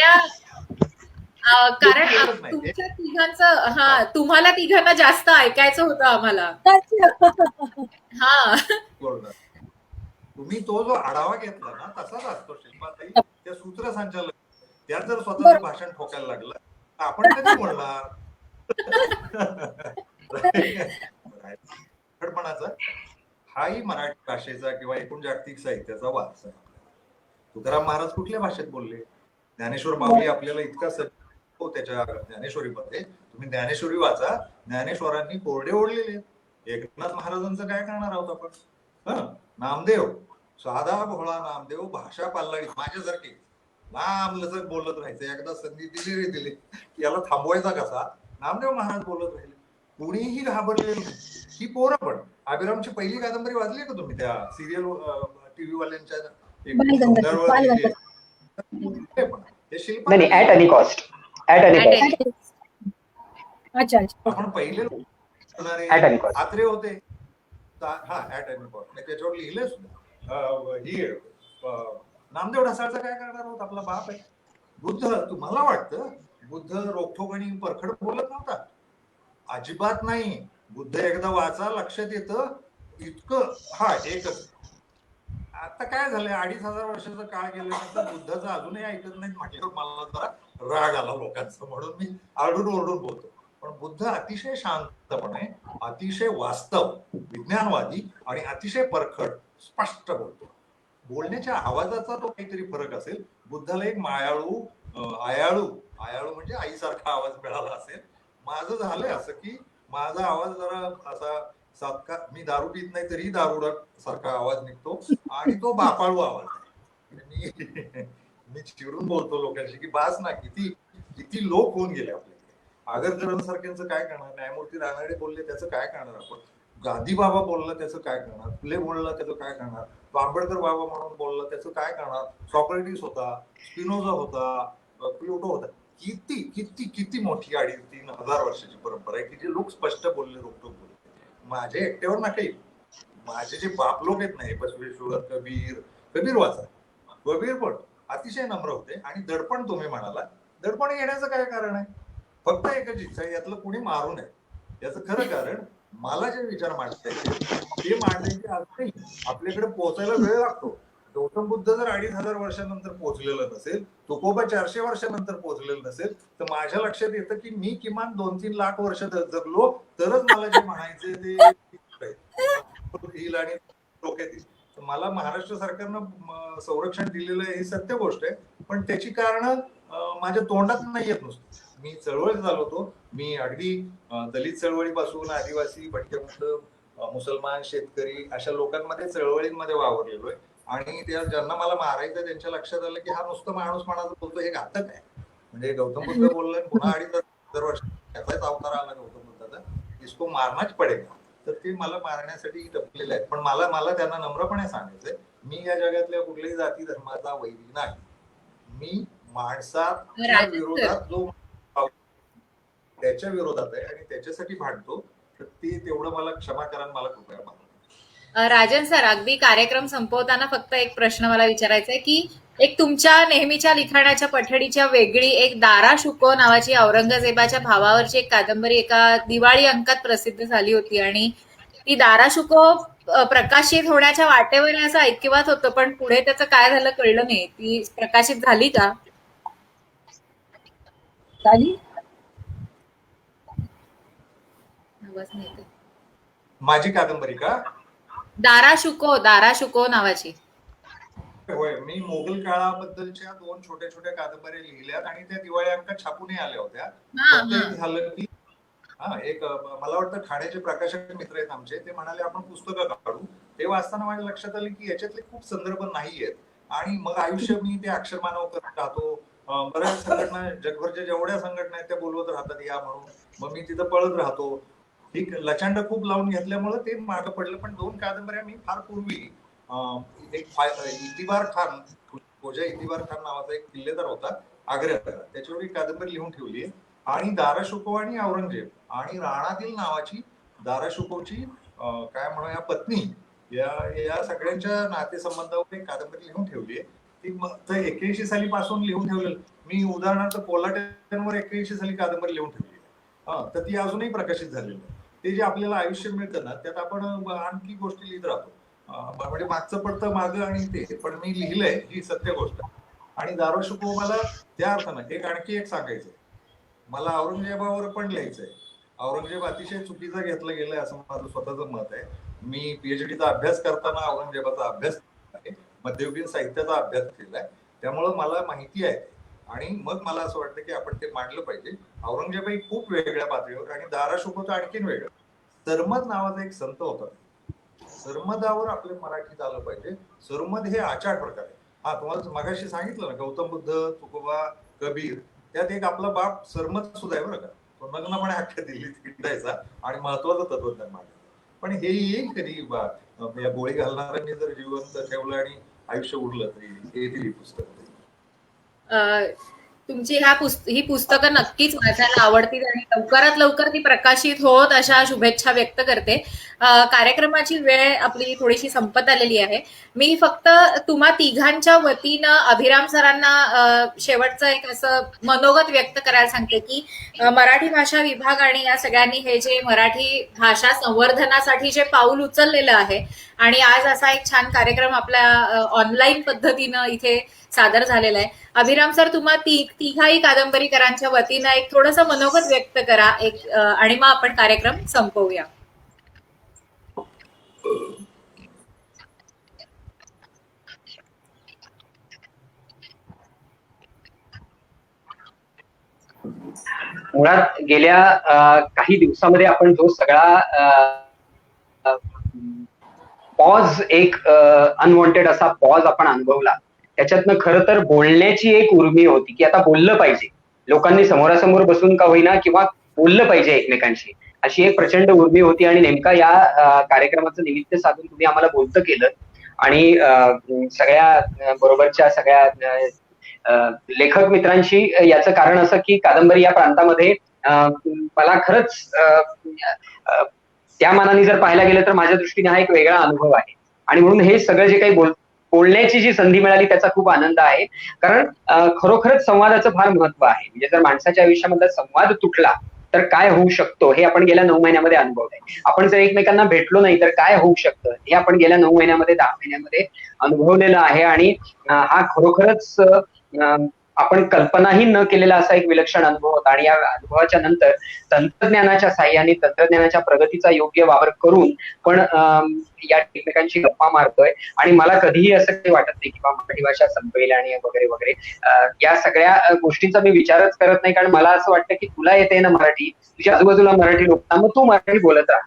कारण तुमच्या तिघांचं, तुम्हाला तिघांना जास्त ऐकायचं होतं आम्हाला. हा, तुम्ही तो जो आढावा घेतला ना तसाच असतो शिल्पाताई. त्या सूत्रसंचालक त्यात जर स्वतःच भाषण ठोकायला लागलं तर आपण कधी बोलणार? खडपणाचा हाही मराठी भाषेचा किंवा एकूण जागतिक साहित्याचा वारसा. तुकाराम महाराज कुठल्या भाषेत बोलले? ज्ञानेश्वर माऊली आपल्याला इतका त्याच्या ज्ञानेश्वरीमध्ये, तुम्ही ज्ञानेश्वरी वाचा, ज्ञानेश्वरांनी कोरडे ओढलेले. एकनाथ महाराजांचं काय करणार आहोत आपण? नामदेव, साधा भोळा नामदेव, भाषा पाल्लाडी माझ्यासारखी लांबलचक बोलत राहायचं. एकदा संधी दिली की याला थांबवायचा कसा, नामदेव महाराज बोलत राहिले, कुणीही घाबरलेलं नाही. ही पोरं पण अभिरामची पहिली कादंबरी वाचली का तुम्ही? त्या सिरियल टीव्ही वाल्यांच्या हे शिल्प नाही at any cost. At any At cost. any- अच्छा अच्छा. आपण पहिले At any cost. आत्रे होते हा ऍट एनी कॉस्ट त्याच्यावर लिहिले सुद्धा ही नामदेव ढसाळचा काय करणार होत आपला बाप आहे. बुद्ध तुम्हाला वाटतं बुद्ध रोखोक आणि परखड बोलत नव्हता? अजिबात नाही. बुद्ध एकदा वाचा लक्षात येतं इतकं. हा एकच आता काय झालंय 2500 वर्षाचा काळ गेल्यानंतर बुद्धाचं अजूनही ऐकत नाहीत म्हटल्यावर मला जरा राग आला लोकांचा, म्हणून मी आरडून ओरडून बोलतो. पण बुद्ध अतिशय शांतपणे, अतिशय वास्तव, विज्ञानवादी आणि अतिशय परखड स्पष्ट बोलतो. बोलण्याच्या आवाजाचा तो काहीतरी फरक असेल. बुद्धाला एक मायाळू आयाळू म्हणजे आईसारखा आवाज मिळाला असेल. माझं झालंय असं की माझा आवाज जरा असा सातका, मी दारू पित नाही तरी दारुडा सारखा आवाज निघतो आणि तो बापाळू आवाज आहे. मी चिडून बोलतो लोकांशी की बास ना, किती किती लोक होऊन गेले आपल्याकडे. आगरकरांसारख्यांचं काय करणार, न्यायमूर्ती रानडे बोलले त्याचं काय करणार आपण, गांधी बाबा बोलला त्याचं काय करणार, फुले बोलला त्याचं काय करणार, तो आंबेडकर बाबा म्हणून बोलला त्याचं काय करणार, सॉक्रेटिस होता, स्पिनोझा होता, प्लुटो होता. किती किती किती मोठी 2,500-3,000 वर्षाची परंपरा आहे की जे लोक स्पष्ट बोलले, रोखटोक बोलले. माझे एकट्यावर ना काही, माझे जे बाप लोक आहेत नाही, बसवेश्वर, कबीर वाचा. कबीर पण अतिशय नम्र होते आणि दडपण तुम्ही म्हणाला, दडपण येण्याचं काय कारण आहे? फक्त एकच इच्छा आहे, यातलं कुणी मारू नये. याचं खरं कारण मला जे विचार मांडता येते ते मांडण्याची आज नाही. आपल्याकडे पोहोचायला वेळ लागतो. गौतम बुद्ध जर 2,500 वर्षानंतर पोहोचलेलं नसेल, तुकोबा 400 वर्षानंतर पोहोचलेलं नसेल, तर माझ्या लक्षात येतं की मी किमान 2-3 लाख वर्ष जगलो तरच मला जे म्हणायचे ते येईल आणि डोक्यात येईल. मला महाराष्ट्र सरकारनं संरक्षण दिलेलं आहे ही सत्य गोष्ट आहे, पण त्याची कारण माझ्या तोंडात नाही येत नुसतं. मी चळवळीत झालो होतो. मी अगदी दलित चळवळीपासून आदिवासी, भटक्या, मुसलमान, शेतकरी अशा लोकांमध्ये चळवळींमध्ये वावरलेलो आहे. आणि त्या ज्यांना मला मारायचं त्यांच्या लक्षात आलं की हा नुसतं माणूस मनाचं बोलतो, हे घातक आहे. म्हणजे गौतम बुद्ध बोलला पुन्हा 2,500 वर्ष त्याचाच अवतार आला गौतम बुद्धाचा, इसको मारनाच पडेगा. तर ते मला मारण्यासाठी टपलेले आहेत. पण मला त्यांना नम्रपणे सांगायचंय, मी या जगातल्या कुठल्याही जाती धर्माचा वैरी नाही. मी माणसाच्या विरोधात जो त्याच्या विरोधात आहे आणि त्याच्यासाठी भांडतो, तर ते तेवढं मला क्षमा करा, मला कृपया माफ. राजन सर, अगदी कार्यक्रम संपवताना फक्त एक प्रश्न मला विचारायचा आहे की एक तुमच्या नेहमीच्या लिखाणाच्या पठडीच्या वेगळी एक दारा शुको नावाची औरंगजेबाच्या भावावरची एक कादंबरी एका दिवाळी अंकात प्रसिद्ध झाली होती आणि ती दारा शुको प्रकाशित होण्याच्या वाटेवर असं ऐकिवात होतं, पण पुढे त्याचं काय झालं कळलं नाही. ती प्रकाशित झाली का? झाली. माझी कादंबरी का? दारा शुको नावाची. होय, मी मोगल काळाबद्दलच्या 2 छोट्या छोट्या कादंबऱ्या लिहिल्यात आणि त्या दिवाळी अंकात छापूनही आल्या होत्या. झालं की एक मला वाटतं ठाण्याचे प्रकाशक मित्र आहेत आमचे, ते म्हणाले आपण पुस्तकं काढू. ते वाचताना माझ्या लक्षात आलं की याच्यातले खूप संदर्भ नाहीयेत आणि मग आयुष्य मी ते अक्षरमानव करत राहतो. बऱ्याच संघटना, जगभरच्या जेवढ्या संघटना आहेत त्या बोलवत राहतात या म्हणून, मग मी तिथं पळत राहतो. ठीक, लचांड खूप लावून घेतल्यामुळे ते मागं पडलं. पण 2 कादंबऱ्या मी फार पूर्वी, एक इतिबार खान, खोजा इतिबार खान नावाचा एक किल्लेदार होता आग्र्याचा, त्याच्यावर एक कादंबरी लिहून ठेवली आहे. आणि दारा शुको आणि औरंगजेब आणि राणादिल नावाची दारा शुकोची काय म्हणूया पत्नी, या सगळ्यांच्या नातेसंबंधावर एक कादंबरी लिहून ठेवली आहे. ती 81 साली पासून लिहून ठेवलेली. मी उदाहरणार्थ कोल्हाट्यांवर 81 साली कादंबरी लिहून ठेवली. तर ती अजूनही प्रकाशित झालेली आहे. ते जे आपल्याला आयुष्य मिळतं ना, त्यात आपण आणखी गोष्टी लिहित राहतो. म्हणजे मागचं पडतं मागं आणि ते, पण मी लिहिलंय ही सत्य गोष्ट. आणि दारा शुको मला त्या अर्थानं आणखी एक सांगायचंय, मला औरंगजेबावर पण लिहायचंय. औरंगजेब अतिशय चुकीचा घेतला गेलाय असं माझं स्वतःचं मत आहे. मी पीएचडीचा अभ्यास करताना औरंगजेबाचा अभ्यास आहे, मध्ययुगीन साहित्याचा अभ्यास केलाय, त्यामुळं मला माहिती आहे. आणि मग मला असं वाटतं की आपण ते मांडलं पाहिजे. औरंगजेबही खूप वेगळ्या पातळीवर आणि दारा शुकोचं आणखीन वेगळं. सरमद नावाचा एक संत होता, सरमदावर आपलं मराठीत आलं पाहिजे. सरमद हे आचार प्रकार आहे. हा, तुम्हाला मगाशी सांगितलं ना, गौतम बुद्ध, तुकोबा, कबीर, त्यात एक आपला बाप सरमद सुद्धा आहे बरं का. तो नग्नपणे अख्ख्या दिल्लीत हिंडायचा आणि महत्वाचं तत्वज्ञान मांडायचं. पण हे येईल कधी, या गोळी घालणाऱ्यांनी जर जिवंत ठेवलं आणि आयुष्य उरलं तरी येतील ही पुस्तक. तुमची ही पुस्तकं नक्कीच वाचायला आवडतील आणि लवकरात लवकर ती प्रकाशित होत अशा शुभेच्छा व्यक्त करते. कार्यक्रमाची वेळ आपली थोडीशी संपत आलेली आहे. मी फक्त तुम्हा तिघांच्या वतीनं अभिराम सरांना शेवटचं एक असं मनोगत व्यक्त करायला सांगते की मराठी भाषा विभाग आणि या सगळ्यांनी हे जे मराठी भाषा संवर्धनासाठी जे पाऊल उचललेलं आहे आणि आज असा एक छान कार्यक्रम आपल्या ऑनलाईन पद्धतीनं इथे सादर झालेला आहे. अभिराम सर, तुम्हा तिघाही कादंबरीकरांच्या वतीनं एक थोडंसं मनोगत व्यक्त करा एक आणि मग आपण कार्यक्रम संपवूया. मुळात गेल्या काही दिवसामध्ये आपण जो सगळा पॉज एक अनवॉन्टेड असा पॉज आपण अनुभवला, त्याच्यातनं खरं तर बोलण्याची एक उर्मी होती की आता बोललं पाहिजे, लोकांनी समोरासमोर बसून का होईना किंवा बोललं पाहिजे एकमेकांशी, अशी एक प्रचंड उर्मी होती. आणि नेमका या कार्यक्रमाचं निमित्त साधून तुम्ही आम्हाला बोलतं केलं आणि सगळ्या बरोबरच्या सगळ्या लेखक मित्रांशी. याचं कारण असं की कादंबरी या प्रांतामध्ये मला खरंच त्या मानाने जर पाहायला गेलं तर माझ्या दृष्टीने हा एक वेगळा अनुभव आहे. आणि म्हणून हे सगळं जे काही बोलण्याची जी संधी मिळाली त्याचा खूप आनंद आहे. कारण खरोखरच संवादाचं फार महत्व आहे. म्हणजे जर माणसाच्या आयुष्यामधला संवाद तुटला तर काय होऊ शकतो हे आपण गेल्या 9 महिन्यामध्ये अनुभवलंय. आपण जर एकमेकांना भेटलो नाही तर काय होऊ शकतं हे आपण गेल्या 9 महिन्यामध्ये 10 महिन्यामध्ये अनुभवलेलं आहे. आणि हा खरोखरच आपण कल्पनाही न केलेला असा एक विलक्षण अनुभव होता. आणि या अनुभवाच्या नंतर तंत्रज्ञानाच्या साह्याने, तंत्रज्ञानाच्या प्रगतीचा योग्य वापर करून पण या एकमेकांशी गप्पा मारतोय. आणि मला कधीही असं काही वाटत नाही की मराठी भाषा संपेल आणि वगैरे वगैरे. या सगळ्या गोष्टींचा मी विचारच करत नाही. कारण मला असं वाटतं की तुला येते ना मराठी, तुझ्या आजूबाजूला मराठी लोक, मग तू मराठी बोलत राहा.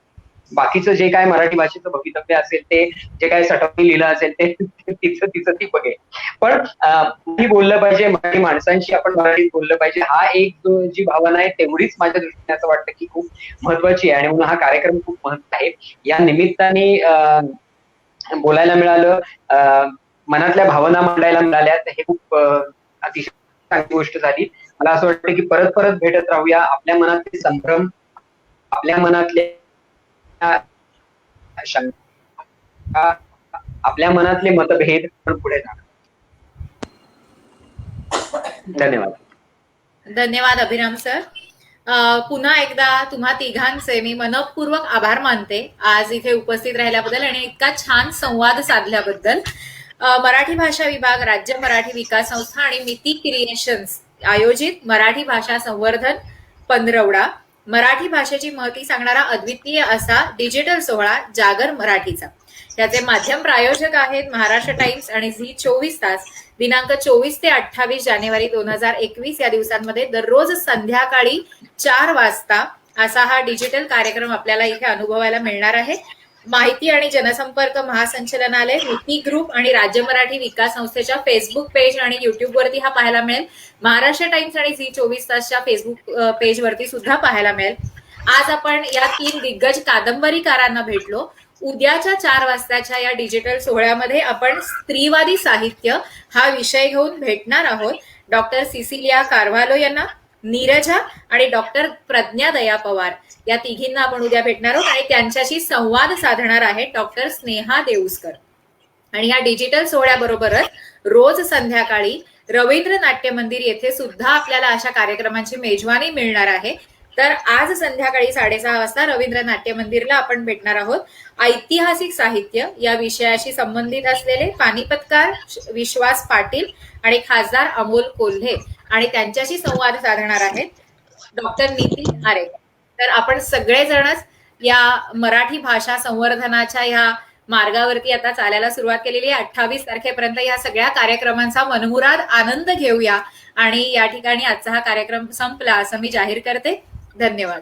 बाकीचं जे काय मराठी भाषेचं भवितव्य असेल, ते जे काय सटवणी लिहिलं असेल ते तिचं ती बघेल. पण मराठी बोललं पाहिजे, मराठी माणसांशी आपण मराठीत बोललं पाहिजे, हा एक जी भावना आहे तेवढीच माझ्या दृष्टीने असं वाटतं की खूप महत्वाची आहे. आणि म्हणून हा कार्यक्रम खूप महत्व आहे. या निमित्ताने बोलायला मिळालं, मनातल्या भावना मांडायला मिळाल्या, हे खूप अतिशय चांगली गोष्ट झाली. मला असं वाटतं की परत परत भेटत राहूया. आपल्या मनातले संभ्रम, आपल्या मनातले शंका, आपल्या मनातले मतभेद पण पुढे जाणार. धन्यवाद. धन्यवाद अभिराम सर. पुन्हा एकदा तुम्हा तिघांचे मी मनपूर्वक आभार मानते आज इथे उपस्थित राहिल्याबद्दल आणि इतका छान संवाद साधल्याबद्दल. मराठी भाषा विभाग, राज्य मराठी विकास संस्था आणि मिती क्रिएशन्स आयोजित मराठी भाषा संवर्धन पंधरवडा, मराठी भाषेची महती सांगणारा अद्वितीय असा डिजिटल सोहळा जागर मराठीचा. याचे माध्यम प्रायोजक आहेत महाराष्ट्र टाइम्स आणि झी 24 तास. दिनांक 24 ते 28 जानेवारी 2021 या दिवसांमध्ये दररोज संध्याकाळी 4 वाजता असा हा डिजिटल कार्यक्रम आपल्याला इथे अनुभवायला मिळणार आहे. माहिती आणि जनसंपर्क महासंचालनालय, मिती ग्रुप आणि राज्य मराठी विकास संस्थेच्या फेसबुक पेज आणि युट्यूब वरती हा पाहायला मिळेल. महाराष्ट्र टाइम्स आणि झी 24 तासच्या फेसबुक पेज वरती सुद्धा पाहायला मिळेल. आज आपण या 3 दिग्गज कादंबरीकारांना भेटलो. उद्याच्या 4 वाजताच्या या डिजिटल सोहळ्यामध्ये आपण स्त्रीवादी साहित्य हा विषय घेऊन भेटणार आहोत. डॉक्टर सिसिलिया कार्व्हालो यांना, नीरजा आणि डॉक्टर प्रज्ञा दया पवार या तिघींना आपण उद्या भेटणार आहोत आणि त्यांच्याशी संवाद साधणार आहे डॉक्टर स्नेहा देऊसकर. आणि या डिजिटल सोहळ्याबरोबरच रोज संध्याकाळी रवींद्र नाट्य मंदिर येथे सुद्धा आपल्याला अशा कार्यक्रमांची मेजवानी मिळणार आहे. तर आज संध्याकाळी 6:30 वाजता रवींद्र नाट्य मंदिरला आपण भेटणार आहोत. ऐतिहासिक साहित्य या विषयाशी संबंधित असलेले पानिपतकार विश्वास पाटील आणि खासदार अमोल कोल्हे आणि त्यांच्याशी संवाद साधणार आहेत डॉक्टर नितीन आरे. तर आपण सगळेजणच या मराठी भाषा संवर्धनाच्या ह्या मार्गावरती आता चालायला सुरुवात केलेली आहे. 28 तारखेपर्यंत या सगळ्या कार्यक्रमांचा मनमुराद आनंद घेऊया. आणि या ठिकाणी आजचा हा कार्यक्रम संपला असं मी जाहीर करते. धन्यवाद.